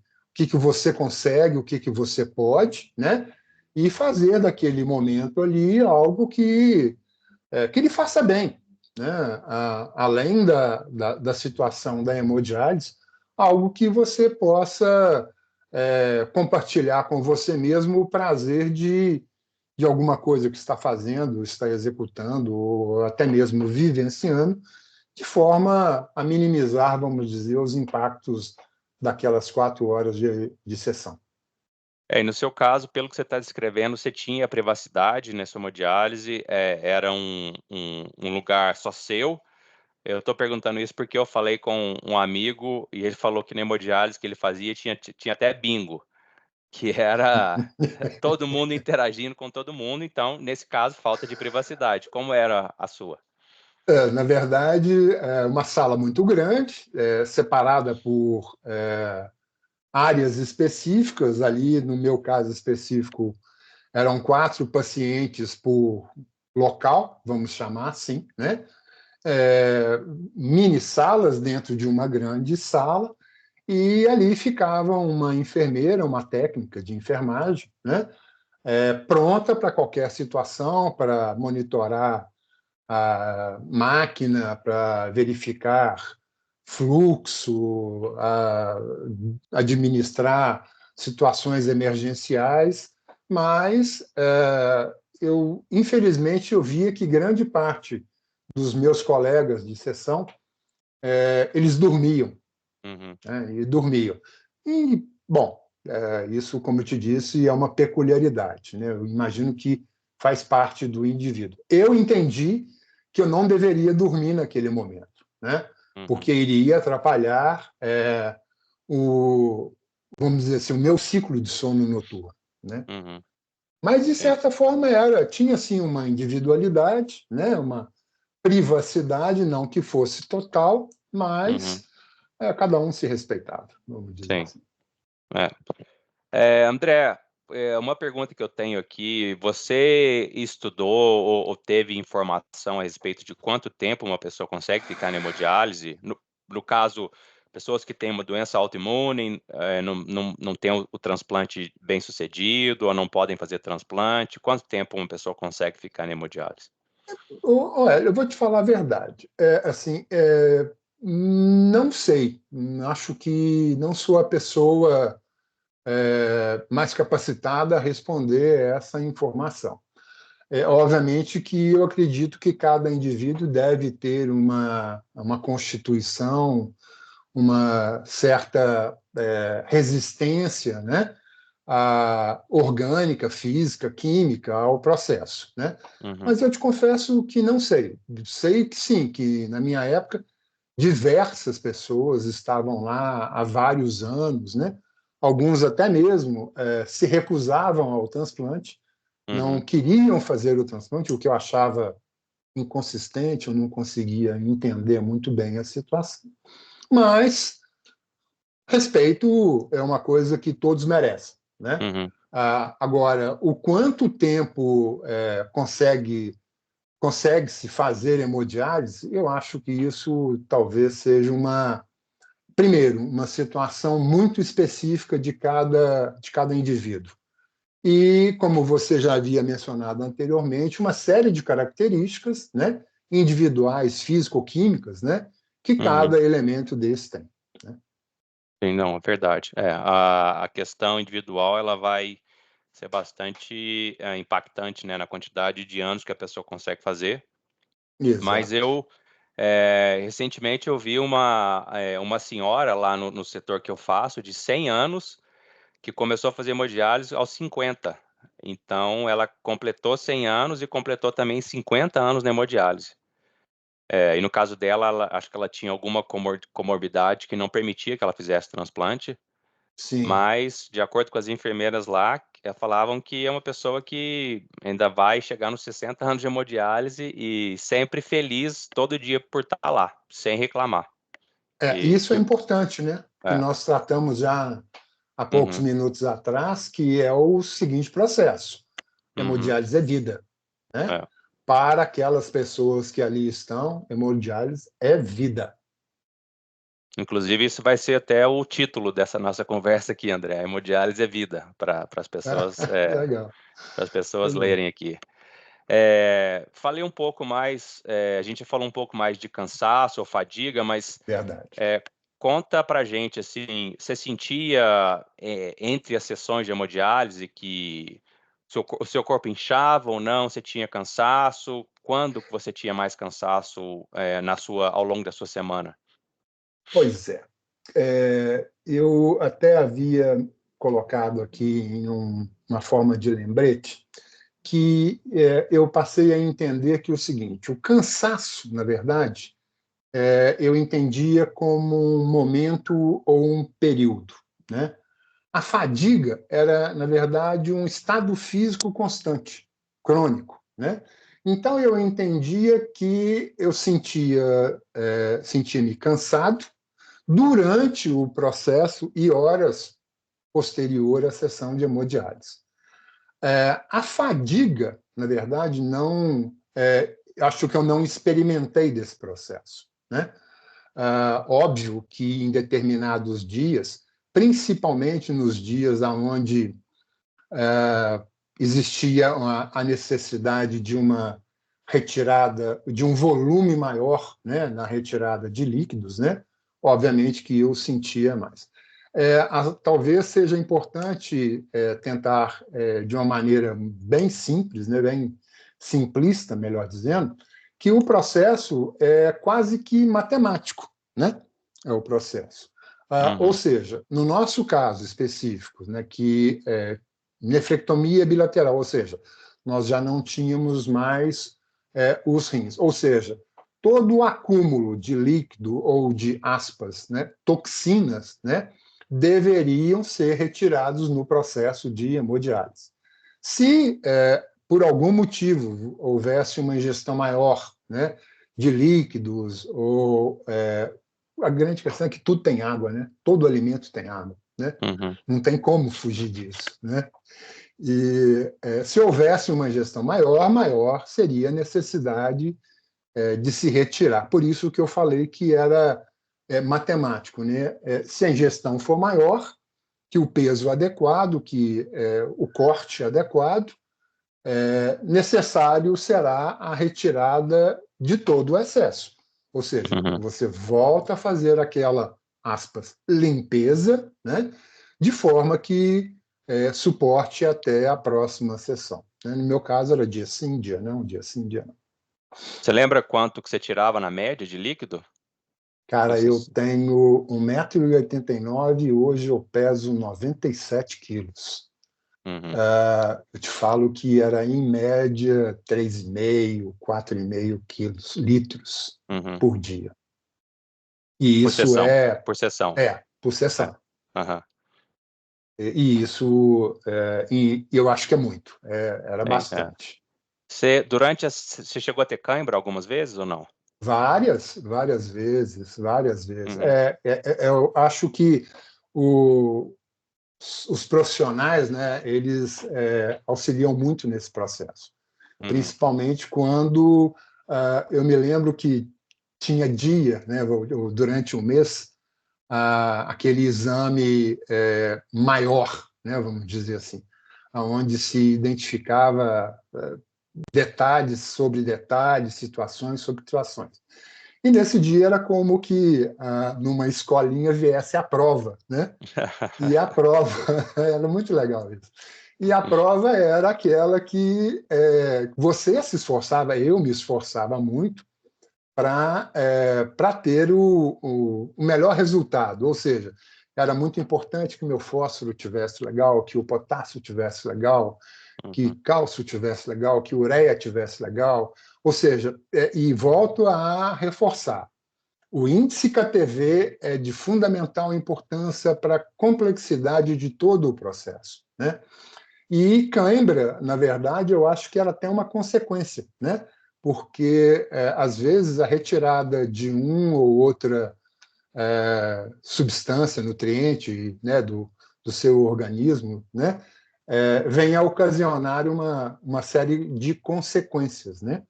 você consegue, o que você pode, né? E fazer daquele momento ali algo que lhe faça bem, né? Além da situação da hemodiálise, algo que você possa compartilhar com você mesmo o prazer de alguma coisa que está fazendo, está executando, ou até mesmo vivenciando, de forma a minimizar, vamos dizer, os impactos daquelas 4 horas de sessão. E no seu caso, pelo que você está descrevendo, você tinha privacidade nessa hemodiálise, era um lugar só seu. Eu estou perguntando isso porque eu falei com um amigo e ele falou que na hemodiálise que ele fazia tinha até bingo, que era todo mundo interagindo com todo mundo, então, nesse caso, falta de privacidade. Como era a sua? Na verdade, é uma sala muito grande, separada por áreas específicas. Ali, no meu caso específico, eram 4 pacientes por local, vamos chamar assim, né? Mini salas dentro de uma grande sala, e ali ficava uma enfermeira, uma técnica de enfermagem, né? Pronta para qualquer situação, para monitorar a máquina, para verificar fluxo, administrar situações emergenciais, mas infelizmente, eu via que grande parte dos meus colegas de sessão, eles dormiam, Uhum, né, e dormiam. E, bom, isso, como eu te disse, é uma peculiaridade, né? Eu imagino que faz parte do indivíduo. Eu entendi que eu não deveria dormir naquele momento, né? uhum, Porque iria atrapalhar o, vamos dizer assim, o meu ciclo de sono noturno, né? uhum, Mas, de sim, certa forma, tinha sim uma individualidade, né? Uma privacidade, não que fosse total, uhum, mas cada um se respeitava, vamos dizer sim, assim. é. André, uma pergunta que eu tenho aqui, você estudou ou teve informação a respeito de quanto tempo uma pessoa consegue ficar na hemodiálise? No caso, pessoas que têm uma doença autoimune, não têm o transplante bem sucedido ou não podem fazer transplante, quanto tempo uma pessoa consegue ficar na hemodiálise? Olha, eu vou te falar a verdade. Assim, não sei. Acho que não sou a pessoa mais capacitada a responder essa informação. Obviamente que eu acredito que cada indivíduo deve ter uma constituição, uma certa resistência, né, orgânica, física, química ao processo, né? Uhum, Mas eu te confesso que não sei. Sei que sim, que na minha época diversas pessoas estavam lá há vários anos, né? Alguns até mesmo se recusavam ao transplante, não uhum, queriam fazer o transplante, o que eu achava inconsistente, eu não conseguia entender muito bem a situação. Mas respeito é uma coisa que todos merecem, né? uhum, Agora, o quanto tempo consegue-se fazer hemodiálise, eu acho que isso talvez seja primeiro, uma situação muito específica de cada indivíduo. E, como você já havia mencionado anteriormente, uma série de características, né, individuais, físico-químicas, né, que uhum. cada elemento desse tem, né? Sim, não, é verdade. A questão individual, ela vai ser bastante impactante, né, na quantidade de anos que a pessoa consegue fazer. Mas Exato. recentemente eu vi uma senhora lá no setor que eu faço, de 100 anos, que começou a fazer hemodiálise aos 50. Então, ela completou 100 anos e completou também 50 anos na hemodiálise. E no caso dela, acho que ela tinha alguma comorbidade que não permitia que ela fizesse transplante. Sim. Mas, de acordo com as enfermeiras lá, falavam que é uma pessoa que ainda vai chegar nos 60 anos de hemodiálise e sempre feliz todo dia por estar lá, sem reclamar. Que, Isso é que, importante, né? Que é, nós tratamos já há poucos uhum, minutos atrás, que é o seguinte processo: uhum, hemodiálise é vida, né? é. Para aquelas pessoas que ali estão, hemodiálise é vida. Inclusive, isso vai ser até o título dessa nossa conversa aqui, André. Hemodiálise é vida, para Legal. as pessoas Legal. lerem aqui. Falei um pouco mais, a gente falou um pouco mais de cansaço ou fadiga, mas Verdade. É, conta pra gente, assim, você sentia, entre as sessões de hemodiálise que o seu corpo inchava ou não? Você tinha cansaço? Quando que você tinha mais cansaço, ao longo da sua semana? Pois é. Eu até havia colocado aqui em uma forma de lembrete que eu passei a entender que o seguinte: o cansaço, na verdade, eu entendia como um momento ou um período, né? A fadiga era, na verdade, um estado físico constante, crônico, né? Então eu entendia que eu sentia-me cansado durante o processo e horas posterior à sessão de hemodiálise. A fadiga, na verdade, não. Acho que eu não experimentei desse processo, né? Óbvio que em determinados dias, principalmente nos dias onde existia a necessidade de uma retirada, de um volume maior, né, na retirada de líquidos, né? Obviamente que eu sentia mais. Talvez seja importante tentar, de uma maneira bem simples, né, bem simplista, melhor dizendo, que o processo é quase que matemático, né? É o processo. Ou Uhum, seja, no nosso caso específico, né, que nefrectomia bilateral, ou seja, nós já não tínhamos mais os rins. Ou seja, todo o acúmulo de líquido ou de aspas, né, toxinas, né, deveriam ser retirados no processo de hemodiálise. Se, por algum motivo, houvesse uma ingestão maior, né, de líquidos, ou a grande questão é que tudo tem água, né? Todo alimento tem água, né? uhum. Não tem como fugir disso, né? E se houvesse uma ingestão maior seria a necessidade de se retirar. Por isso que eu falei que era matemático, né? Se a ingestão for maior, que o peso adequado, que o corte adequado, necessário será a retirada de todo o excesso. Ou seja, Uhum. você volta a fazer aquela, aspas, limpeza, né? De forma que suporte até a próxima sessão. Né? No meu caso, era dia sim, dia não, dia sim, dia não. Você lembra quanto que você tirava na média de líquido? Cara, Nessas eu tenho 1,89 m e hoje eu peso 97 quilos. uhum, Eu te falo que era, em média, 3,5, 4,5 quilos, litros uhum. por dia. E Por isso sessão, por sessão. por É. sessão. Aham. E isso, e eu acho que é muito, era Sim, é. bastante. Você chegou a ter cãibra algumas vezes ou não? Várias vezes, várias vezes. Uhum, Eu acho que o, os profissionais, né, eles auxiliam muito nesse processo, uhum, principalmente quando eu me lembro que tinha dia, né, durante um mês, aquele exame maior, né, vamos dizer assim, onde se identificava detalhes sobre detalhes, situações sobre situações. E nesse dia era como que numa escolinha viesse a prova, né? E a prova era muito legal isso. E a prova era aquela que você se esforçava, eu me esforçava muito para ter o melhor resultado. Ou seja, era muito importante que o meu fósforo tivesse legal, que o potássio tivesse legal, que uhum, cálcio tivesse legal, que ureia tivesse legal. Ou seja, e volto a reforçar, o índice KTV é de fundamental importância para a complexidade de todo o processo, né? E cãibra, na verdade, eu acho que ela tem uma consequência, né? Porque, às vezes, a retirada de um ou outra substância, nutriente, né, do seu organismo, né, vem a ocasionar uma série de consequências, né?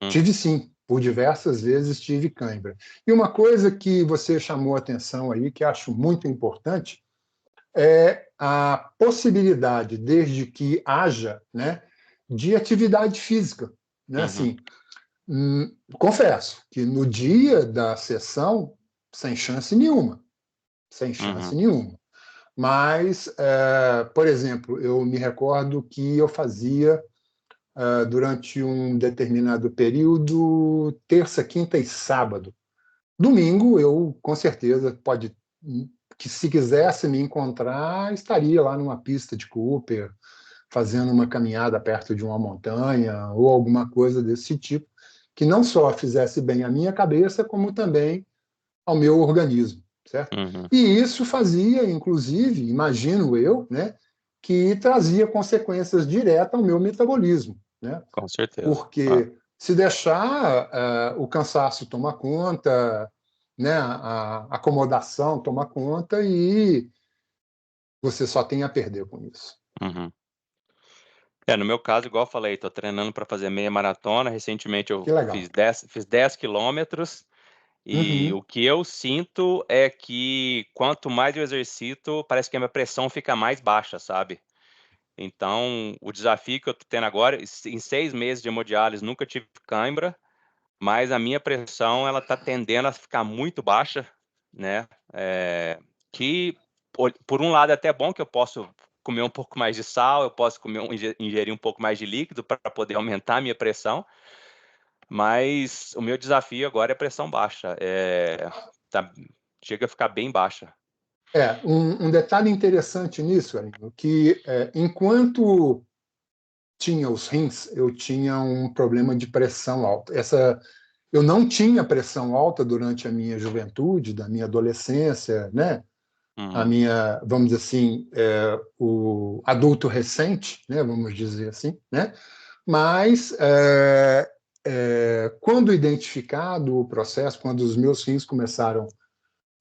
uhum, Tive sim, por diversas vezes tive cãibra. E uma coisa que você chamou a atenção aí, que acho muito importante, é a possibilidade, desde que haja, né, de atividade física. Né? uhum, Assim, confesso que no dia da sessão, sem chance nenhuma. sem chance nenhuma. Mas, por exemplo, eu me recordo que eu fazia, durante um determinado período, terça, quinta e sábado. Domingo, eu, com certeza, que se quisesse me encontrar, estaria lá numa pista de Cooper, fazendo uma caminhada perto de uma montanha ou alguma coisa desse tipo, que não só fizesse bem à minha cabeça, como também ao meu organismo, certo? E isso fazia, inclusive, imagino eu, né, que trazia consequências diretas ao meu metabolismo, né? Com certeza. Porque se deixar o cansaço tomar conta, né, a acomodação tomar conta e você só tem a perder com isso. Uhum. No meu caso, igual eu falei, estou treinando para fazer meia maratona. Recentemente eu Que legal. fiz 10 quilômetros. E o Uhum. que eu sinto é que quanto mais eu exercito, parece que a minha pressão fica mais baixa, sabe? Então, o desafio que eu tô tendo agora, em 6 meses de hemodiálise, nunca tive cãibra, mas a minha pressão, ela tá tendendo a ficar muito baixa, né? Que, por um lado, é até bom que eu posso comer um pouco mais de sal, eu posso ingerir um pouco mais de líquido para poder aumentar a minha pressão, mas o meu desafio agora é pressão baixa. Tá, chega a ficar bem baixa. Um detalhe interessante nisso, Alinho, que enquanto tinha os rins, eu tinha um problema de pressão alta. Eu não tinha pressão alta durante a minha juventude, da minha adolescência, né? A Uhum, minha, vamos dizer assim, o adulto recente, né? Vamos dizer assim, né? Mas quando identificado o processo, quando os meus rins começaram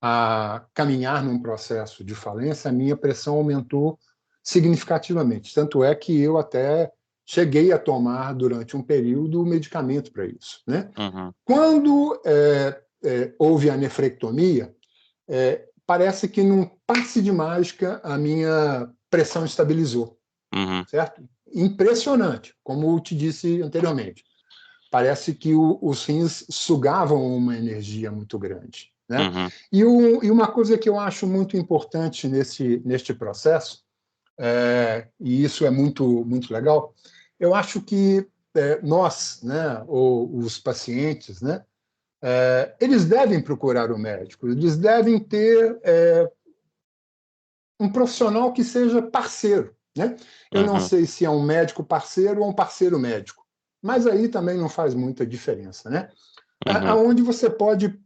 a caminhar num processo de falência, a minha pressão aumentou significativamente. Tanto é que eu até cheguei a tomar, durante um período, medicamento para isso, né? uhum, Quando houve a nefrectomia, parece que num passe de mágica a minha pressão estabilizou, uhum, certo? Impressionante, como eu te disse anteriormente. Parece que os rins sugavam uma energia muito grande, né? uhum, E uma coisa que eu acho muito importante neste processo, e isso é muito, muito legal, eu acho que nós, né, ou os pacientes, né, eles devem procurar o médico, eles devem ter um profissional que seja parceiro, né? Eu não uhum, sei se é um médico parceiro ou um parceiro médico, mas aí também não faz muita diferença, né? uhum, Aonde você pode,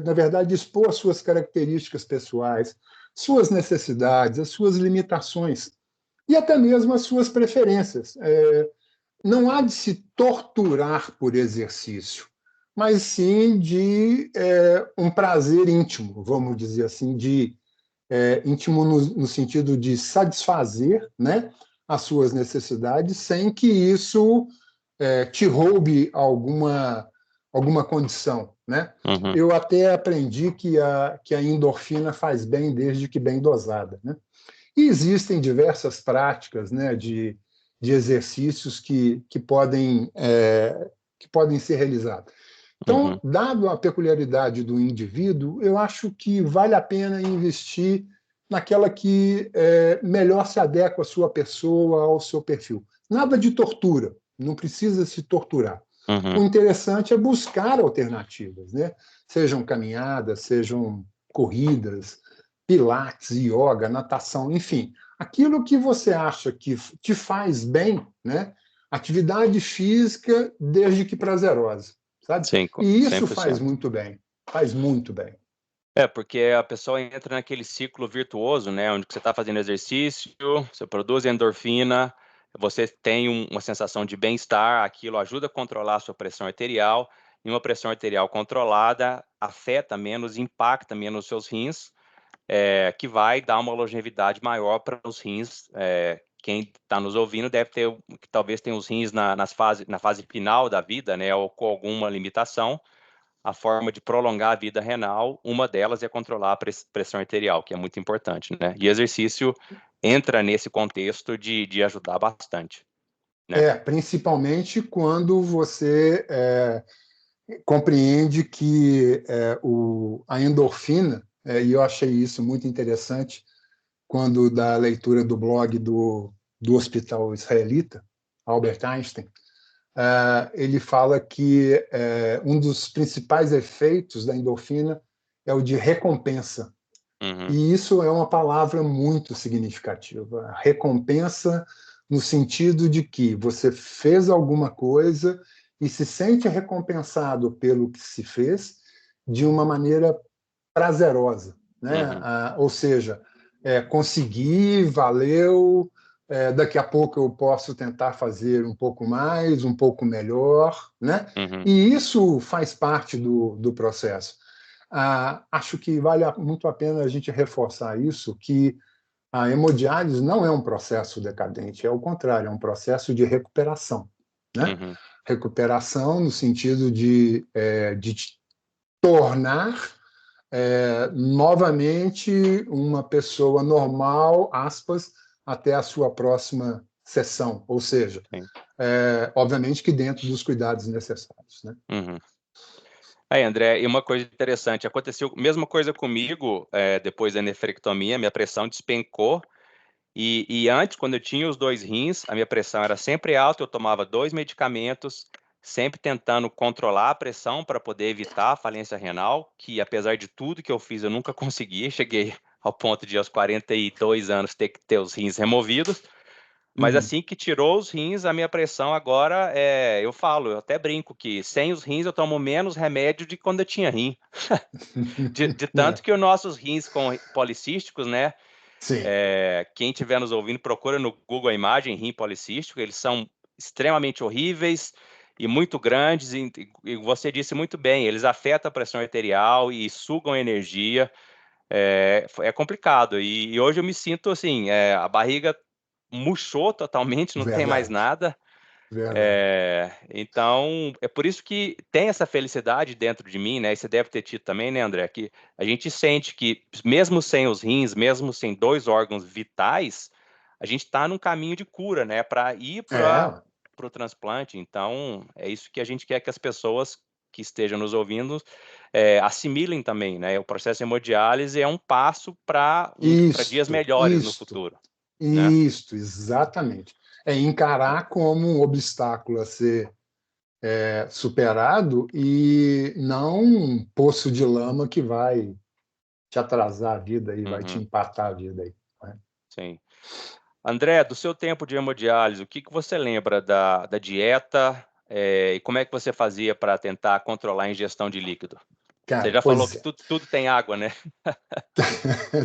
na verdade, expor as suas características pessoais, suas necessidades, as suas limitações e até mesmo as suas preferências. Não há de se torturar por exercício, mas sim de um prazer íntimo, vamos dizer assim, de íntimo no sentido de satisfazer, né, as suas necessidades, sem que isso te roube alguma condição, né? uhum, Eu até aprendi que a endorfina faz bem desde que bem dosada, né? E existem diversas práticas, né, de exercícios que podem ser realizados. uhum, Então, dado a peculiaridade do indivíduo, eu acho que vale a pena investir naquela que melhor se adequa à sua pessoa, ao seu perfil. Nada de tortura, não precisa se torturar. O uhum, interessante é buscar alternativas, né? Sejam caminhadas, sejam corridas, pilates, yoga, natação, enfim, aquilo que você acha que te faz bem, né? Atividade física, desde que prazerosa, sabe? sim, E isso 100%. faz muito bem. Porque a pessoa entra naquele ciclo virtuoso, né, onde você está fazendo exercício, você produz endorfina, você tem uma sensação de bem-estar, aquilo ajuda a controlar a sua pressão arterial, e uma pressão arterial controlada afeta menos, impacta menos os seus rins, que vai dar uma longevidade maior para os rins. Quem está nos ouvindo deve ter, que talvez tenha os rins na fase final da vida, né, ou com alguma limitação. A forma de prolongar a vida renal, uma delas é controlar a pressão arterial, que é muito importante, né? E exercício entra nesse contexto de ajudar bastante, né? Principalmente quando você compreende que a endorfina e eu achei isso muito interessante quando, da leitura do blog do Hospital Israelita, Albert Einstein, ele fala que um dos principais efeitos da endorfina é o de recompensa. Uhum, E isso é uma palavra muito significativa. Recompensa no sentido de que você fez alguma coisa e se sente recompensado pelo que se fez de uma maneira prazerosa, né? uhum, Ou seja, consegui, valeu, daqui a pouco eu posso tentar fazer um pouco mais, um pouco melhor, né? uhum, E isso faz parte do processo. Acho que vale muito a pena a gente reforçar isso, que a hemodiálise não é um processo decadente, é o contrário, é um processo de recuperação, né? uhum. Recuperação no sentido de te tornar novamente uma pessoa normal, aspas, até a sua próxima sessão, ou seja, Sim. obviamente que dentro dos cuidados necessários, né? Uhum. Aí, André, e uma coisa interessante, aconteceu a mesma coisa comigo, depois da nefrectomia, minha pressão despencou, e antes, quando eu tinha os dois rins, a minha pressão era sempre alta, eu tomava dois medicamentos, sempre tentando controlar a pressão para poder evitar a falência renal, que apesar de tudo que eu fiz, eu nunca consegui, cheguei ao ponto de aos 42 anos ter que ter os rins removidos, mas Uhum. assim que tirou os rins, a minha pressão agora eu falo, eu até brinco que sem os rins eu tomo menos remédio de quando eu tinha rim. De tanto É, que os nossos rins policísticos, né? sim, Quem estiver nos ouvindo, procura no Google a imagem rim policístico, eles são extremamente horríveis e muito grandes, e você disse muito bem, eles afetam a pressão arterial e sugam energia, é complicado, e hoje eu me sinto assim, a barriga murchou totalmente, não tem mais verdade, nada. verdade. Então, é por isso que tem essa felicidade dentro de mim, né? E você deve ter tido também, né, André? Que a gente sente que, mesmo sem os rins, mesmo sem dois órgãos vitais, a gente está num caminho de cura, né? Para ir para É, o transplante. Então, é isso que a gente quer que as pessoas que estejam nos ouvindo assimilem também, né? O processo de hemodiálise é um passo para dias isto, melhores no isto, futuro, né? isto, exatamente. É encarar como um obstáculo a ser superado e não um poço de lama que vai te atrasar a vida e vai te Uhum, empatar a vida aí, né? sim. André, do seu tempo de hemodiálise, o que que você lembra da dieta, e como é que você fazia para tentar controlar a ingestão de líquido? Você Cara, já falou pois que é, tudo tem água, né?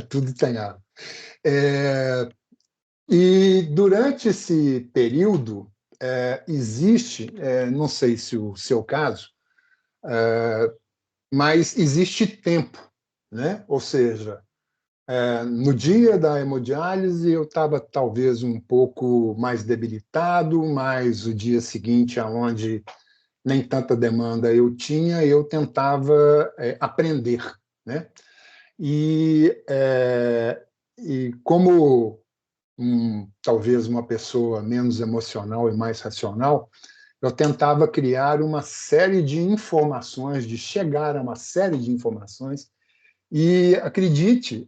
tudo tem água. É, e durante esse período, existe, não sei se o seu caso, mas existe tempo, né? Ou seja, no dia da hemodiálise eu estava talvez um pouco mais debilitado, mas o dia seguinte, aonde nem tanta demanda eu tinha, eu tentava aprender, né? E, e como talvez uma pessoa menos emocional e mais racional, eu tentava criar uma série de informações, de chegar a uma série de informações, e acredite,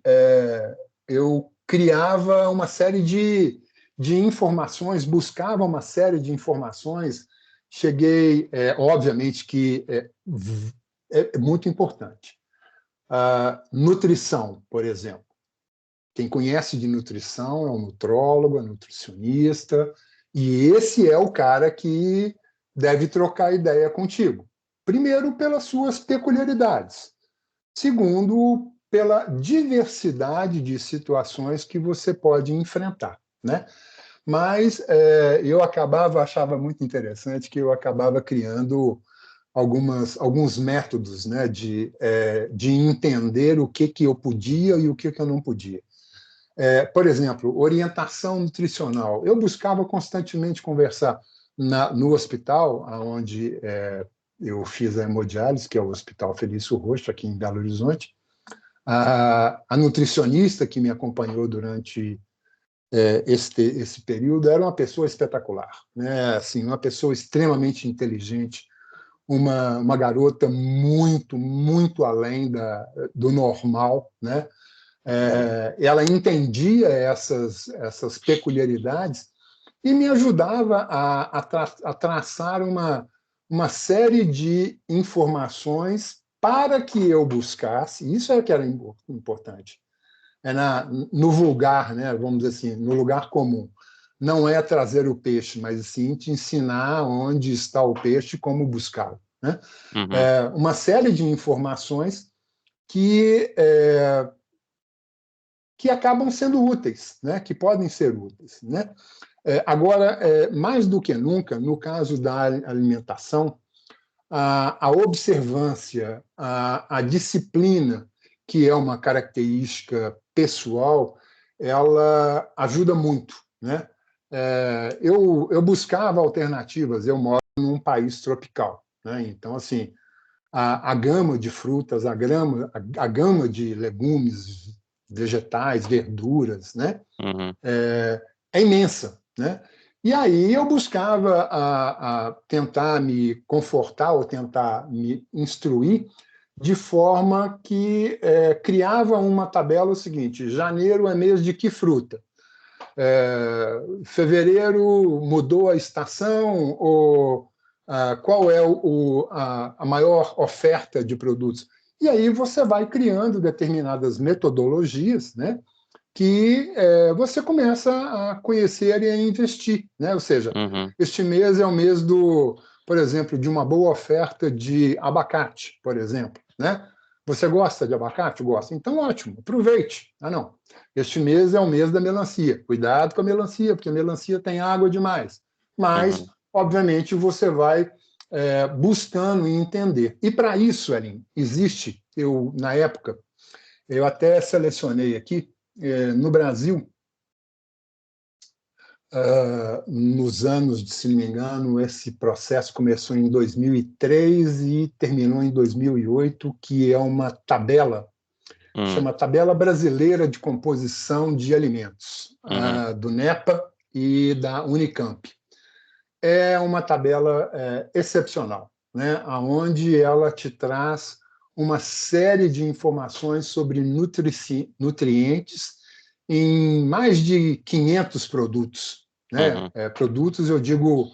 eu criava uma série de informações, buscava uma série de informações, cheguei, obviamente que é muito importante. A nutrição, por exemplo. Quem conhece de nutrição é um nutrólogo, é um nutricionista, e esse é o cara que deve trocar ideia contigo. Primeiro, pelas suas peculiaridades. Segundo, pela diversidade de situações que você pode enfrentar, né? Mas achava muito interessante que eu acabava criando alguns métodos, né, de entender o que eu podia e o que eu não podia. Por exemplo, orientação nutricional. Eu buscava constantemente conversar no hospital, onde eu fiz a hemodiálise, que é o Hospital Felício Roxo, aqui em Belo Horizonte. A nutricionista que me acompanhou durante esse período era uma pessoa espetacular, né? Assim, uma pessoa extremamente inteligente, uma garota muito, muito além do normal, né? Ela entendia essas peculiaridades e me ajudava a traçar uma série de informações para que eu buscasse, isso é que era importante, no vulgar, né, vamos dizer assim, no lugar comum. Não é trazer o peixe, mas sim te ensinar onde está o peixe e como buscá-lo. Né? Uhum. Uma série de informações que acabam sendo úteis, né? Que podem ser úteis. Né? Agora, mais do que nunca, no caso da alimentação, a observância, a disciplina, que é uma característica pessoal, ela ajuda muito. Né? Eu buscava alternativas, eu moro num país tropical. Né? Então, assim, a gama de frutas, a gama de legumes, vegetais, verduras, né? Uhum. É imensa. Né? E aí eu buscava tentar me confortar ou tentar me instruir de forma que criava uma tabela o seguinte: janeiro é mês de que fruta? Fevereiro mudou a estação ou qual é a maior oferta de produtos? E aí você vai criando determinadas metodologias, né, que você começa a conhecer e a investir. Né? Ou seja, Uhum. este mês é o mês por exemplo, de uma boa oferta de abacate, por exemplo. Né? Você gosta de abacate? Gosta. Então, ótimo, aproveite. Ah, não. Este mês é o mês da melancia. Cuidado com a melancia, porque a melancia tem água demais. Mas, Uhum. obviamente, você vai buscando e entender. E para isso, Ellen, existe, na época, eu até selecionei aqui, no Brasil, nos anos, se não me engano, esse processo começou em 2003 e terminou em 2008, que é uma tabela, Uhum. chama Tabela Brasileira de Composição de Alimentos, Uhum. do NEPA e da Unicamp. É uma tabela excepcional, né? Onde ela te traz uma série de informações sobre nutrientes em mais de 500 produtos. Né? Uhum. Produtos, eu digo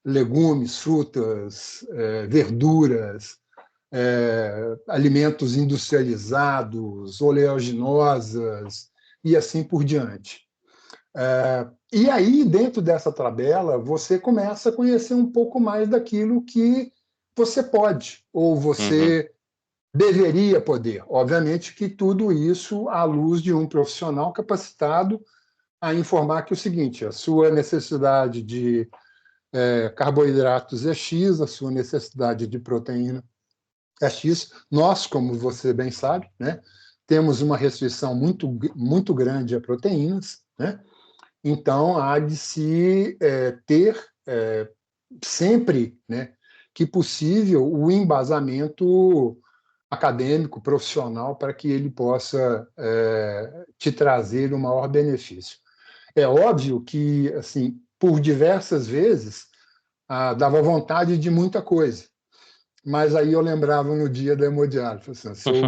legumes, frutas, verduras, alimentos industrializados, oleaginosas e assim por diante. E aí, dentro dessa tabela, você começa a conhecer um pouco mais daquilo que você pode, ou Uhum. você deveria poder. Obviamente que tudo isso à luz de um profissional capacitado a informar que o seguinte: a sua necessidade de carboidratos é X, a sua necessidade de proteína é X. Nós, como você bem sabe, né, temos uma restrição muito, muito grande a proteínas, né? Então, há de se ter sempre, né, que possível, o embasamento acadêmico, profissional, para que ele possa te trazer o maior benefício. É óbvio que, assim, por diversas vezes, dava vontade de muita coisa, mas aí eu lembrava no dia da hemodiálise, assim,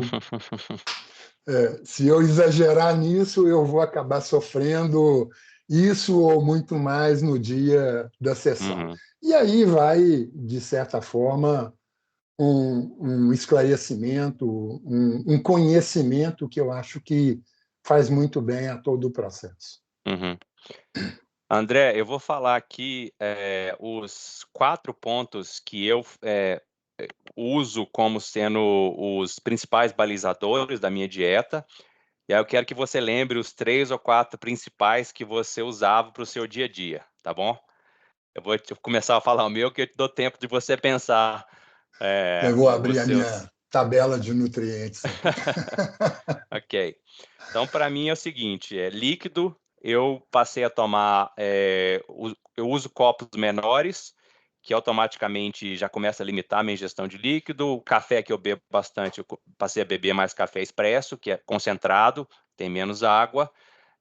se eu exagerar nisso, eu vou acabar sofrendo isso ou muito mais no dia da sessão. Uhum. E aí vai, de certa forma, um esclarecimento, um conhecimento que eu acho que faz muito bem a todo o processo. Uhum. André, eu vou falar aqui os 4 pontos que eu uso como sendo os principais balizadores da minha dieta. E aí eu quero que você lembre os 3 ou 4 principais que você usava para o seu dia a dia, tá bom? Eu vou começar a falar o meu, que eu te dou tempo de você pensar Eu vou os abrir a seus. minha tabela de nutrientes aqui. Ok. Então, para mim é o seguinte: líquido, eu passei a tomar, eu uso copos menores, que automaticamente já começa a limitar a minha ingestão de líquido. O café que eu bebo bastante, eu passei a beber mais café expresso, que é concentrado, tem menos água.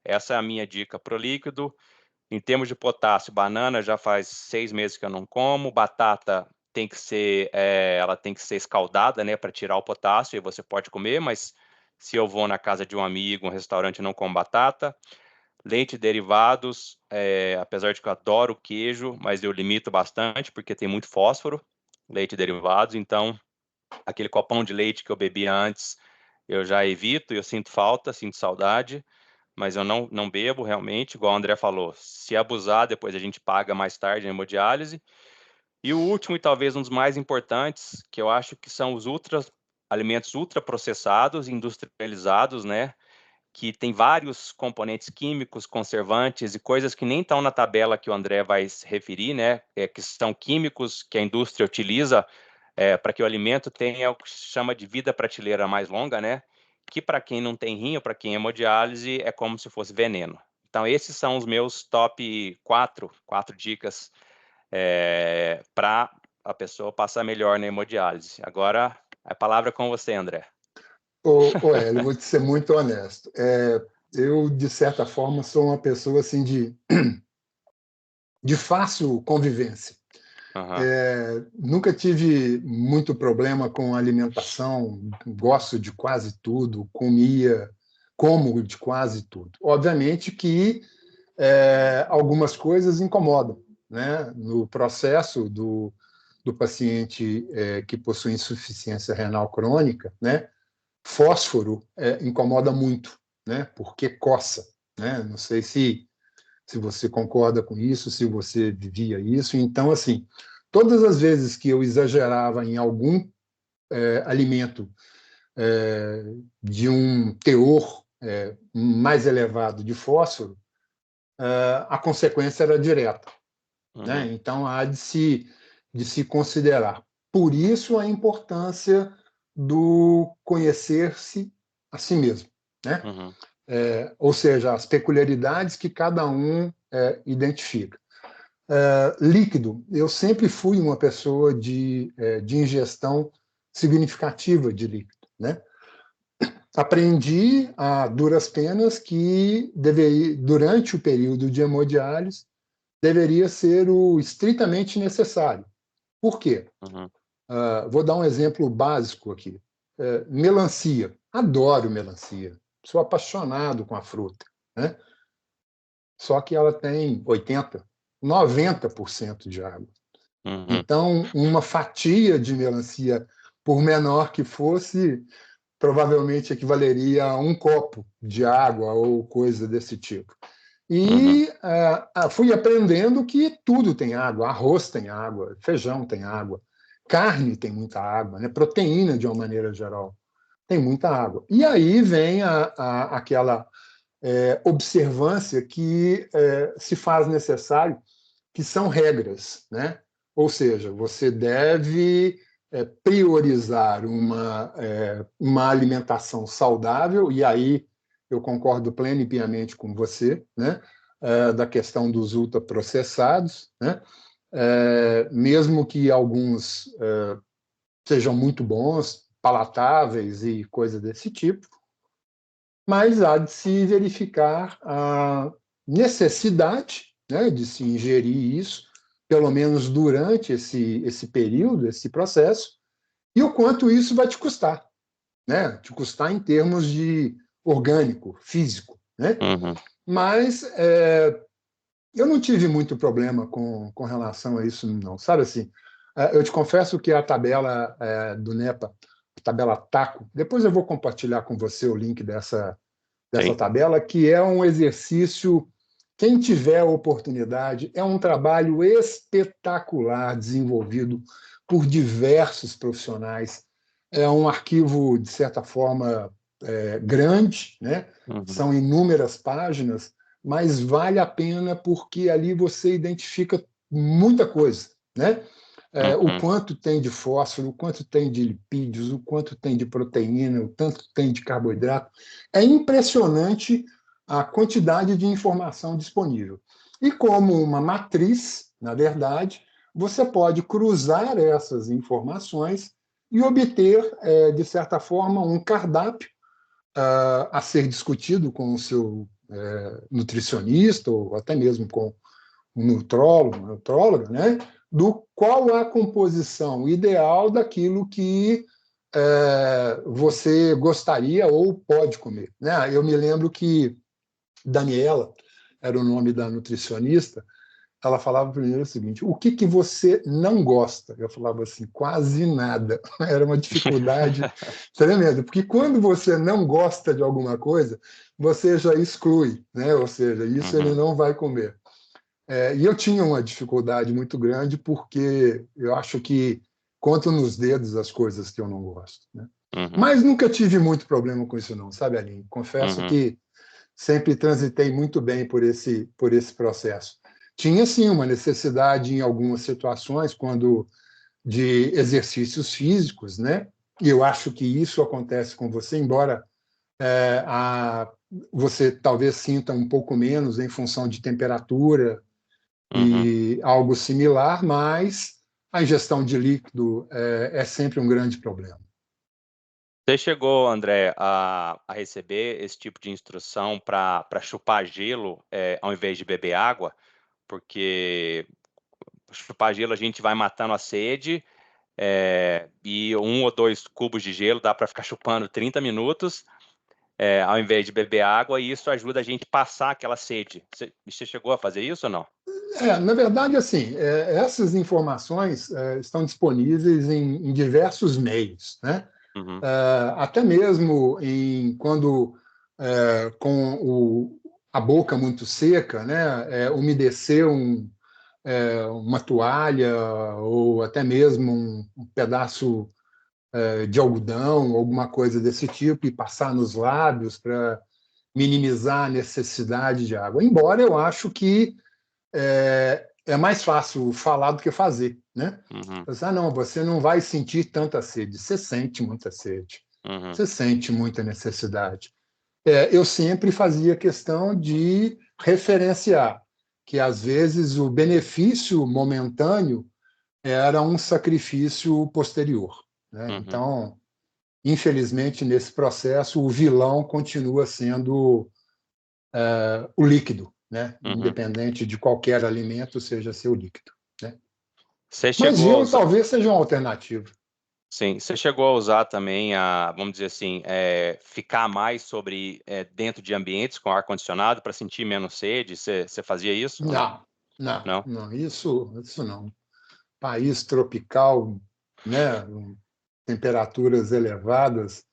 Essa é a minha dica para o líquido. Em termos de potássio, banana já faz 6 meses que eu não como, batata ela tem que ser escaldada, né, para tirar o potássio, e você pode comer, mas se eu vou na casa de um amigo, um restaurante, eu não como batata. Leite e derivados, apesar de que eu adoro queijo, mas eu limito bastante, porque tem muito fósforo, leite e derivados, então aquele copão de leite que eu bebia antes, eu já evito, eu sinto falta, sinto saudade, mas eu não bebo realmente, igual o André falou. Se abusar, depois a gente paga mais tarde na hemodiálise. E o último, e talvez um dos mais importantes, que eu acho que são os alimentos ultraprocessados, industrializados, né? Que tem vários componentes químicos, conservantes e coisas que nem estão na tabela que o André vai se referir, né? Que são químicos que a indústria utiliza para que o alimento tenha o que se chama de vida prateleira mais longa, né? Que para quem não tem rim ou para quem é hemodiálise é como se fosse veneno. Então, esses são os meus top quatro dicas para a pessoa passar melhor na hemodiálise. Agora, a palavra é com você, André. Hélio, vou te ser muito honesto. Eu, de certa forma, sou uma pessoa assim de fácil convivência. Uhum. Nunca tive muito problema com alimentação, gosto de quase tudo, como de quase tudo. Obviamente que algumas coisas incomodam, né? No processo do paciente que possui insuficiência renal crônica, né? Fósforo incomoda muito, né? Porque coça, né? Não sei se você concorda com isso, se você vivia isso. Então, assim, todas as vezes que eu exagerava em algum alimento de um teor mais elevado de fósforo, a consequência era direta, né? Uhum. Então, há de se considerar. Por isso, a importância do conhecer-se a si mesmo, né? Uhum. Ou seja, as peculiaridades que cada um identifica. Líquido, eu sempre fui uma pessoa de ingestão significativa de líquido, né? Aprendi a duras penas que durante o período de hemodiálise deveria ser o estritamente necessário. Por quê? Uhum. Vou dar um exemplo básico aqui. Melancia. Adoro melancia. Sou apaixonado com a fruta, né? Só que ela tem 80, 90% de água. Uhum. Então, uma fatia de melancia, por menor que fosse, provavelmente equivaleria a um copo de água ou coisa desse tipo. Uhum. E fui aprendendo que tudo tem água, arroz tem água, feijão tem água, carne tem muita água, né? Proteína, de uma maneira geral, tem muita água. E aí vem aquela observância que se faz necessário, que são regras, né? Ou seja, você deve priorizar uma alimentação saudável, e aí eu concordo pleno e piamente com você, né? Da questão dos ultraprocessados, né? Mesmo que alguns sejam muito bons, palatáveis e coisa desse tipo, mas há de se verificar a necessidade, né, de se ingerir isso, pelo menos durante esse período, esse processo, e o quanto isso vai te custar, né? Te custar em termos de orgânico, físico, né? Uhum. Mas eu não tive muito problema com relação a isso, não. Sabe assim, eu te confesso que a tabela do NEPA, a tabela TACO, depois eu vou compartilhar com você o link dessa Sim. tabela, que é um exercício, quem tiver a oportunidade, é um trabalho espetacular desenvolvido por diversos profissionais. É um arquivo, de certa forma, grande, né? Uhum. São inúmeras páginas, mas vale a pena porque ali você identifica muita coisa, né? O Uhum. quanto tem de fósforo, o quanto tem de lipídios, o quanto tem de proteína, o tanto tem de carboidrato. É impressionante a quantidade de informação disponível. E como uma matriz, na verdade, você pode cruzar essas informações e obter, de certa forma, um cardápio a ser discutido com o seu nutricionista ou até mesmo com um nutrólogo, uma nutróloga, né? do qual a composição ideal daquilo que você gostaria ou pode comer, né? Eu me lembro que Daniela, era o nome da nutricionista, ela falava primeiro o seguinte: o que você não gosta? Eu falava assim: quase nada. Era uma dificuldade tremenda, porque quando você não gosta de alguma coisa, você já exclui, né? Ou seja, isso ele Uhum, não vai comer. E eu tinha uma dificuldade muito grande, porque eu acho que conto nos dedos as coisas que eu não gosto, né? uhum, Mas nunca tive muito problema com isso, não, sabe, Aline? Confesso uhum, que sempre transitei muito bem por esse processo. Tinha, sim, uma necessidade em algumas situações, quando de exercícios físicos, né? E eu acho que isso acontece com você, embora você talvez sinta um pouco menos em função de temperatura uhum. e algo similar, mas a ingestão de líquido é sempre um grande problema. Você chegou, André, a receber esse tipo de instrução para chupar gelo, ao invés de beber água? Porque chupar gelo a gente vai matando a sede, e 1 ou 2 cubos de gelo dá para ficar chupando 30 minutos, ao invés de beber água, e isso ajuda a gente passar aquela sede. Você chegou a fazer isso ou não? Na verdade, assim, essas informações estão disponíveis em diversos meios, né? Uhum, Até mesmo quando com a boca muito seca, né? Umedecer uma toalha ou até mesmo um pedaço de algodão, alguma coisa desse tipo, e passar nos lábios para minimizar a necessidade de água. Embora eu acho que é mais fácil falar do que fazer, né? uhum, Não, você não vai sentir tanta sede. Você sente muita sede. uhum, Você sente muita necessidade. Eu sempre fazia questão de referenciar que, às vezes, o benefício momentâneo era um sacrifício posterior, né? uhum, Então, infelizmente, nesse processo, o vilão continua sendo o líquido, né? uhum. Independente de qualquer alimento, seja seu líquido, né? Você Mas chegou a gelo usar, talvez seja uma alternativa. sim, você chegou a usar também vamos dizer assim, ficar mais dentro de ambientes com ar-condicionado para sentir menos sede? Você fazia isso ou não? Não, não, Não? não, isso não. País tropical, né? Temperaturas elevadas,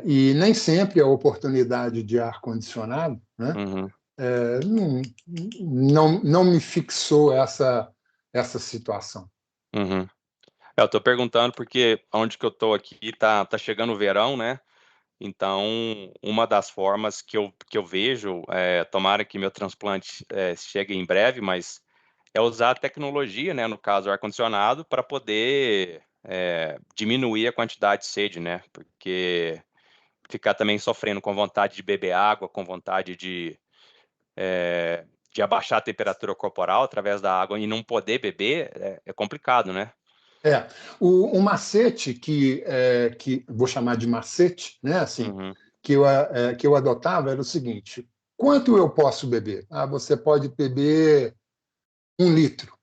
e nem sempre a oportunidade de ar-condicionado, né? Uhum, Não me fixou essa situação. uhum. Eu tô perguntando porque onde que eu tô aqui tá chegando o verão, né? Então, uma das formas que eu vejo, tomara que meu transplante chegue em breve, mas é usar a tecnologia, né, no caso o ar-condicionado, para poder diminuir a quantidade de sede, né? Porque ficar também sofrendo com vontade de beber água, com vontade de abaixar a temperatura corporal através da água e não poder beber é complicado, né? É, o macete que vou chamar de macete, né? Assim, Uhum, que eu adotava era o seguinte: quanto eu posso beber? Você pode beber 1 litro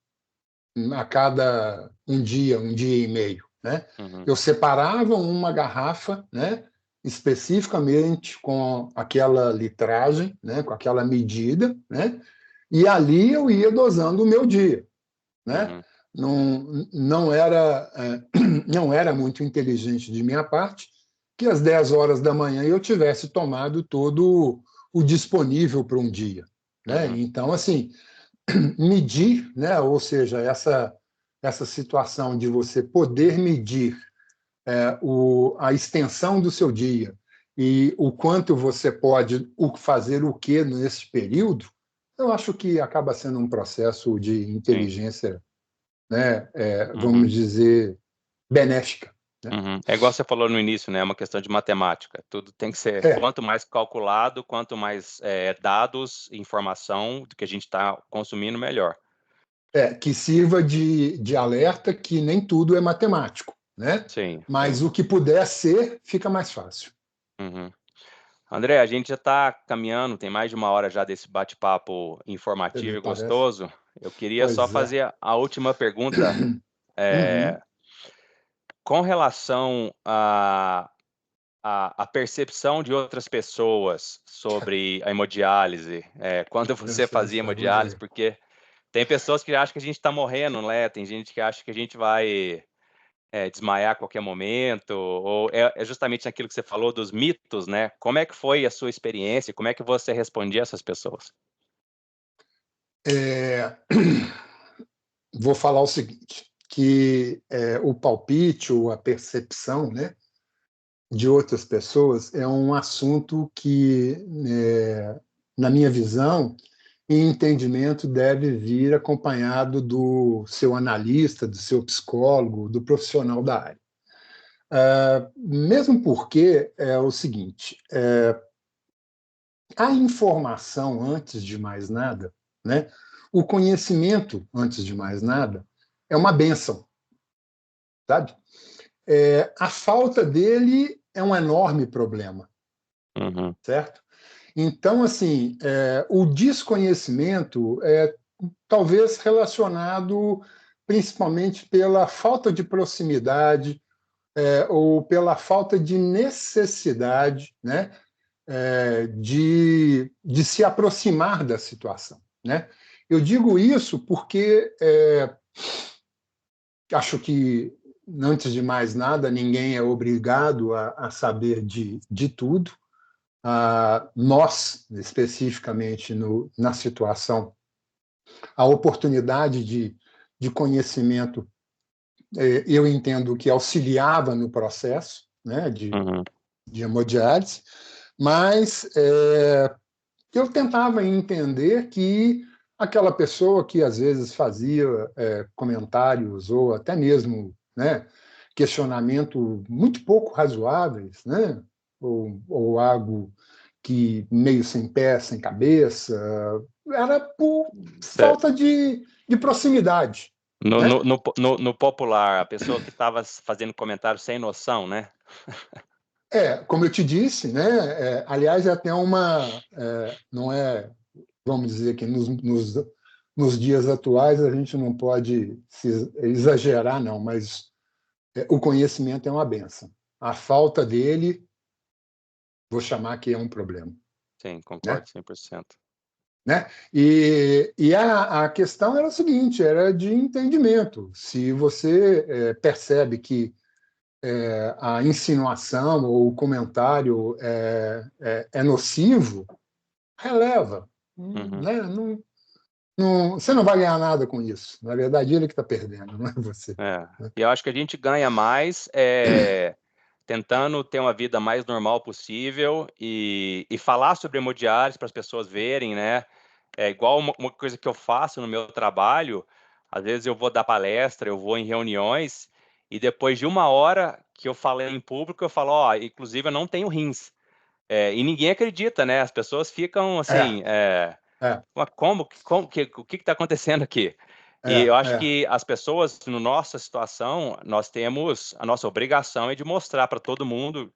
a cada um dia e meio, né? uhum, Eu separava uma garrafa, né? Especificamente com aquela litragem, né? Com aquela medida, né? E ali eu ia dosando o meu dia, né? uhum, Não era não era muito inteligente de minha parte que às 10 horas da manhã eu tivesse tomado todo o disponível para um dia, né? uhum, Então, assim, medir, né? Ou seja, essa situação de você poder medir a extensão do seu dia e o quanto você pode fazer o que nesse período, eu acho que acaba sendo um processo de sim, inteligência, né, uhum. vamos dizer, benéfica. Né? Uhum. É igual você falou no início, né? É uma questão de matemática. Tudo tem que ser É, quanto mais calculado, quanto mais dados, informação do que a gente está consumindo, melhor. que sirva de alerta que nem tudo é matemático, né? Sim, sim. Mas o que puder ser, fica mais fácil. Uhum. André, a gente já está caminhando, tem mais de uma hora já desse bate-papo Me informativo e parece. gostoso. Eu queria só Pois é. fazer a última pergunta, Uhum. é, com relação a percepção de outras pessoas sobre a hemodiálise, quando você Excelente fazia pergunta hemodiálise, aí. porque tem pessoas que acham que a gente está morrendo, né? Tem gente que acha que a gente vai desmaiar a qualquer momento, ou é justamente naquilo que você falou dos mitos, né? Como é que foi a sua experiência? Como é que você respondia essas pessoas? É, vou falar o seguinte, que o palpite ou a percepção, né, de outras pessoas é um assunto que, na minha visão e entendimento, deve vir acompanhado do seu analista, do seu psicólogo, do profissional da área. Mesmo porque é o seguinte, a informação, antes de mais nada, né, o conhecimento, antes de mais nada, é uma bênção, sabe? A falta dele é um enorme problema, Uhum, certo? Então, assim, o desconhecimento é talvez relacionado principalmente pela falta de proximidade, ou pela falta de necessidade, né, de se aproximar da situação, né? Eu digo isso porque acho que, antes de mais nada, ninguém é obrigado a saber de tudo. Nós, especificamente na situação, a oportunidade de conhecimento, eu entendo que auxiliava no processo, né, uhum, de hemodiálise, mas eu tentava entender que aquela pessoa que às vezes fazia comentários ou até mesmo, né, questionamento muito pouco razoáveis, né, ou algo que meio sem pé, sem cabeça, era por Cê- falta de proximidade, No, né? no, no, no popular, a pessoa que estava fazendo comentário sem noção, né? Como eu te disse, né? Aliás, é até não é, vamos dizer que nos dias atuais a gente não pode se exagerar, não, mas o conhecimento é uma benção. A falta dele, vou chamar que é um problema, Sim, né? concordo 100%. Né? E a questão era o seguinte, era de entendimento. Se você percebe que a insinuação ou o comentário é nocivo, releva. Uhum. Né? Você não vai ganhar nada com isso. Na verdade, ele que está perdendo, não é você. É. Né? E eu acho que a gente ganha mais tentando ter uma vida mais normal possível e falar sobre hemodiálise para as pessoas verem, né? É igual uma coisa que eu faço no meu trabalho, às vezes eu vou dar palestra, eu vou em reuniões, e depois de uma hora que eu falei em público, eu falo, ó, inclusive eu não tenho rins. E ninguém acredita, né? As pessoas ficam É, assim, é, mas o que está acontecendo aqui? E eu é, acho é. que as pessoas, no nossa situação, nós temos a nossa obrigação é de mostrar para todo mundo,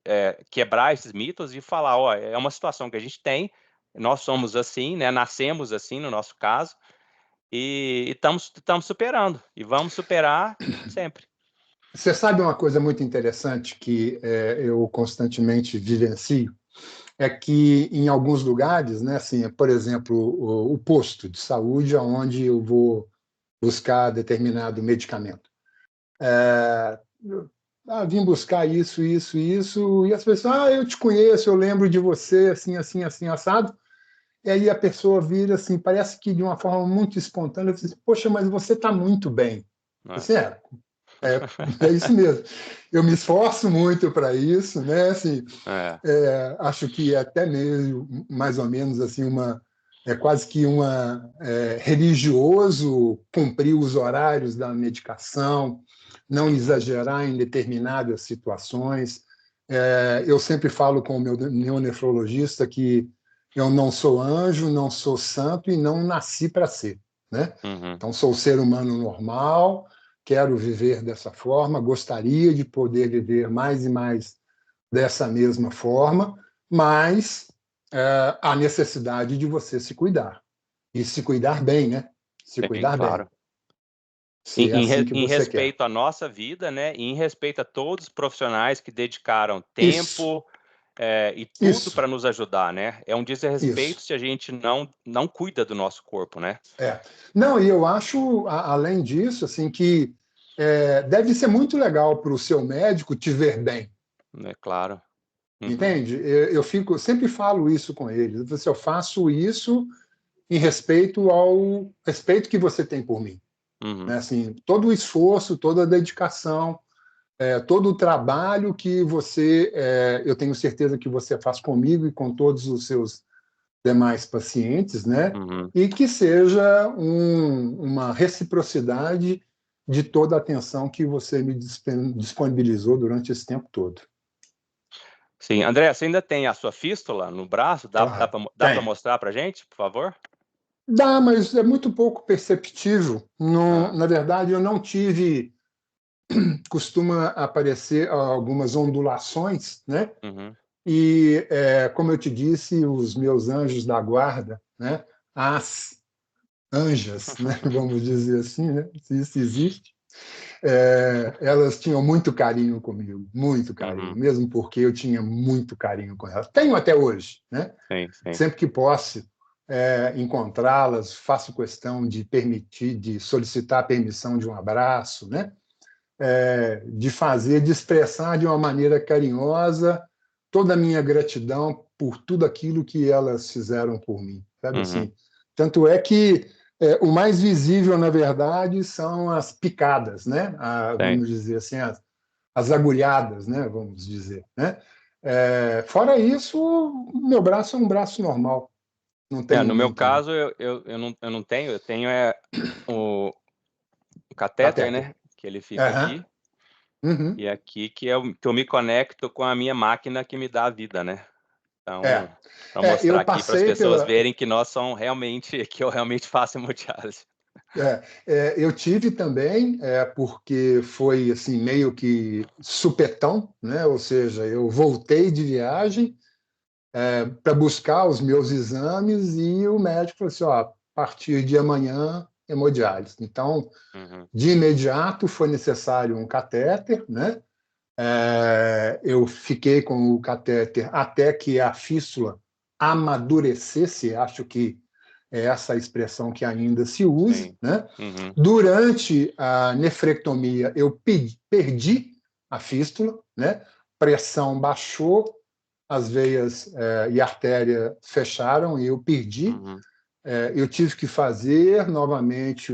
quebrar esses mitos e falar, ó, é uma situação que a gente tem, nós somos assim, né? Nascemos assim, no nosso caso, e estamos superando, e vamos superar sempre. Você sabe uma coisa muito interessante que eu constantemente vivencio? É que em alguns lugares, né, assim, por exemplo, o posto de saúde, onde eu vou buscar determinado medicamento. É, vim buscar isso, isso, isso, e as pessoas, eu te conheço, eu lembro de você, assim, assim, assim, assado. E aí a pessoa vira assim, parece que de uma forma muito espontânea, diz, poxa, mas você está muito bem. Né? Assim, é, é isso mesmo. Eu me esforço muito para isso, né? Assim, É, acho que é até meio, mais ou menos assim, quase que religioso cumprir os horários da medicação, não uhum, exagerar em determinadas situações. Eu sempre falo com o meu nefrologista que eu não sou anjo, não sou santo e não nasci para ser, né? uhum, Então sou ser humano normal, quero viver dessa forma, gostaria de poder viver mais e mais dessa mesma forma, mas a necessidade de você se cuidar. E se cuidar bem, né? Se Sim, cuidar bem. claro. Se é assim que Em você quer. respeito à nossa vida, né? E em respeito a todos os profissionais que dedicaram Isso, tempo, e tudo isso, para nos ajudar, né? É um desrespeito isso. se a gente não cuida do nosso corpo, né? É. Não, e eu acho, além disso, assim, que deve ser muito legal para o seu médico te ver bem, É claro. Uhum, entende? Eu sempre falo isso com ele. Eu faço isso em respeito ao respeito que você tem por mim, né? uhum, Assim, todo o esforço, toda a dedicação, todo o trabalho que eu tenho certeza que você faz comigo e com todos os seus demais pacientes, né? uhum. E que seja uma reciprocidade de toda a atenção que você me disponibilizou durante esse tempo todo. Sim, André, você ainda tem a sua fístula no braço? Claro, Dá para tem. mostrar para gente, por favor? Dá, mas é muito pouco perceptível. Não, Ah, na verdade, eu não tive. Costuma aparecer algumas ondulações, né? uhum. E, como eu te disse, os meus anjos da guarda, né? As anjas, né? Vamos dizer assim, né? Se isso existe. Elas tinham muito carinho comigo, muito carinho, Uhum. mesmo porque eu tinha muito carinho com elas. Tenho até hoje, né? Sim, sim. Sempre que posso encontrá-las, faço questão de permitir, de solicitar a permissão de um abraço, né? De expressar de uma maneira carinhosa toda a minha gratidão por tudo aquilo que elas fizeram por mim, sabe Uhum. assim? Tanto é que o mais visível, na verdade, são as picadas, né? Sim. Vamos dizer assim, as agulhadas, né? Vamos dizer, né? Fora isso, meu braço é um braço normal, não tenho No meu muito, não. caso, eu não tenho, eu tenho o catéter, Catéter. né? Que ele fica Aham. aqui, Uhum. e aqui que eu me conecto com a minha máquina que me dá a vida, né? É. Então, para mostrar Eu aqui para as passei pessoas pela. verem que nós somos realmente, que eu realmente faço hemodiálise. Eu tive também, porque foi assim meio que supetão, né? Ou seja, eu voltei de viagem para buscar os meus exames e o médico falou assim, ó, a partir de amanhã, hemodiálise. Então, Uhum, de imediato foi necessário um catéter, né? Eu fiquei com o catéter até que a fístula amadurecesse, acho que é essa a expressão que ainda se usa, sim. né? Uhum, Durante a nefrectomia, eu perdi a fístula, né? Pressão baixou, as veias e a artéria fecharam e eu perdi. uhum, Eu tive que fazer novamente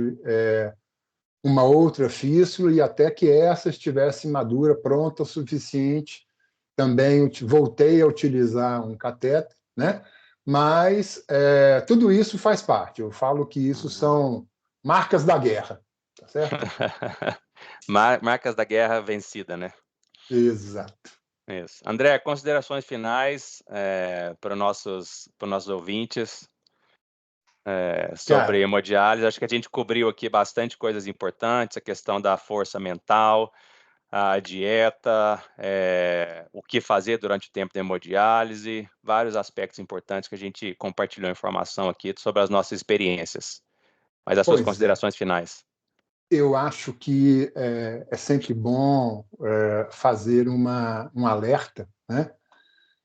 uma outra fístula e até que essa estivesse madura, pronta o suficiente, também voltei a utilizar um catéter, né? Mas tudo isso faz parte. Eu falo que isso uhum. são marcas da guerra, tá certo? Marcas da guerra vencida, né? Exato. Isso. André, considerações finais para os nossos ouvintes sobre Cara, hemodiálise. Acho que a gente cobriu aqui bastante coisas importantes, a questão da força mental, a dieta, o que fazer durante o tempo da hemodiálise, vários aspectos importantes que a gente compartilhou informação aqui sobre as nossas experiências. Mas as suas pois é. considerações finais. Eu acho que é sempre bom fazer um alerta, né,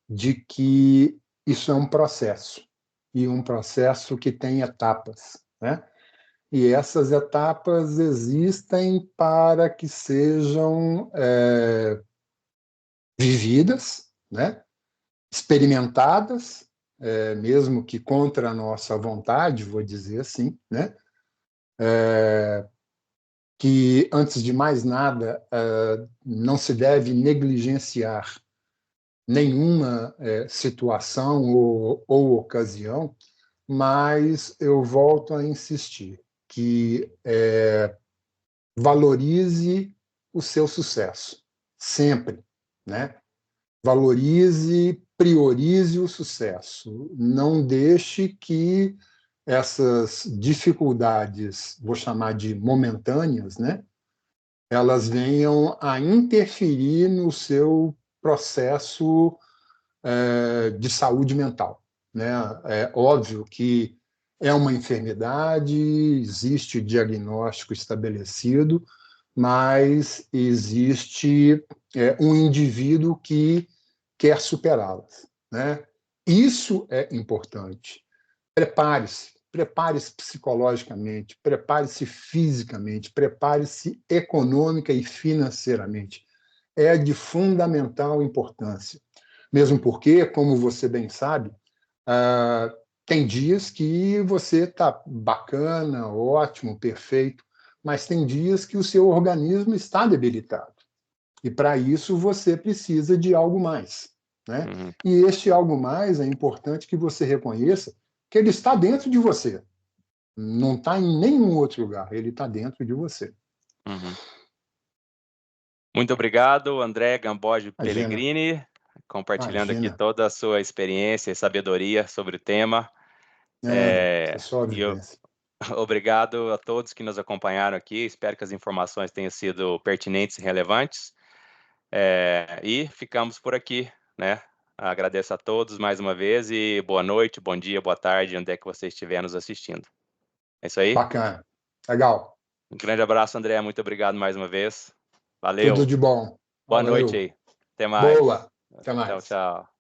de que isso é um processo, e um processo que tem etapas, né? E essas etapas existem para que sejam vividas, né, experimentadas, mesmo que contra a nossa vontade, vou dizer assim, né? Que, antes de mais nada, não se deve negligenciar nenhuma situação ou ocasião, mas eu volto a insistir que valorize o seu sucesso, sempre, né? Valorize, priorize o sucesso. Não deixe que essas dificuldades, vou chamar de momentâneas, né? Elas venham a interferir no seu processo de saúde mental, né? É óbvio que é uma enfermidade, existe diagnóstico estabelecido, mas existe um indivíduo que quer superá-las, né? Isso é importante. Prepare-se psicologicamente, prepare-se fisicamente, prepare-se econômica e financeiramente. É de fundamental importância. Mesmo porque, como você bem sabe, ah, tem dias que você está bacana, ótimo, perfeito, mas tem dias que o seu organismo está debilitado. E para isso você precisa de algo mais, né? Uhum. E este algo mais é importante que você reconheça que ele está dentro de você. Não está em nenhum outro lugar, ele está dentro de você. Uhum. Muito obrigado, André Gamboge Imagina, Pellegrini, compartilhando aqui imagina. toda a sua experiência e sabedoria sobre o tema. É só a E vivência. obrigado a todos que nos acompanharam aqui. Espero que as informações tenham sido pertinentes e relevantes. E ficamos por aqui, né? Agradeço a todos mais uma vez e boa noite, bom dia, boa tarde, onde é que você estiver nos assistindo. É isso aí? Bacana. Legal. Um grande abraço, André. Muito obrigado mais uma vez. Tudo Valeu. de bom. Boa noite Valeu. aí. Até mais. Boa. Até Tchau, mais. tchau.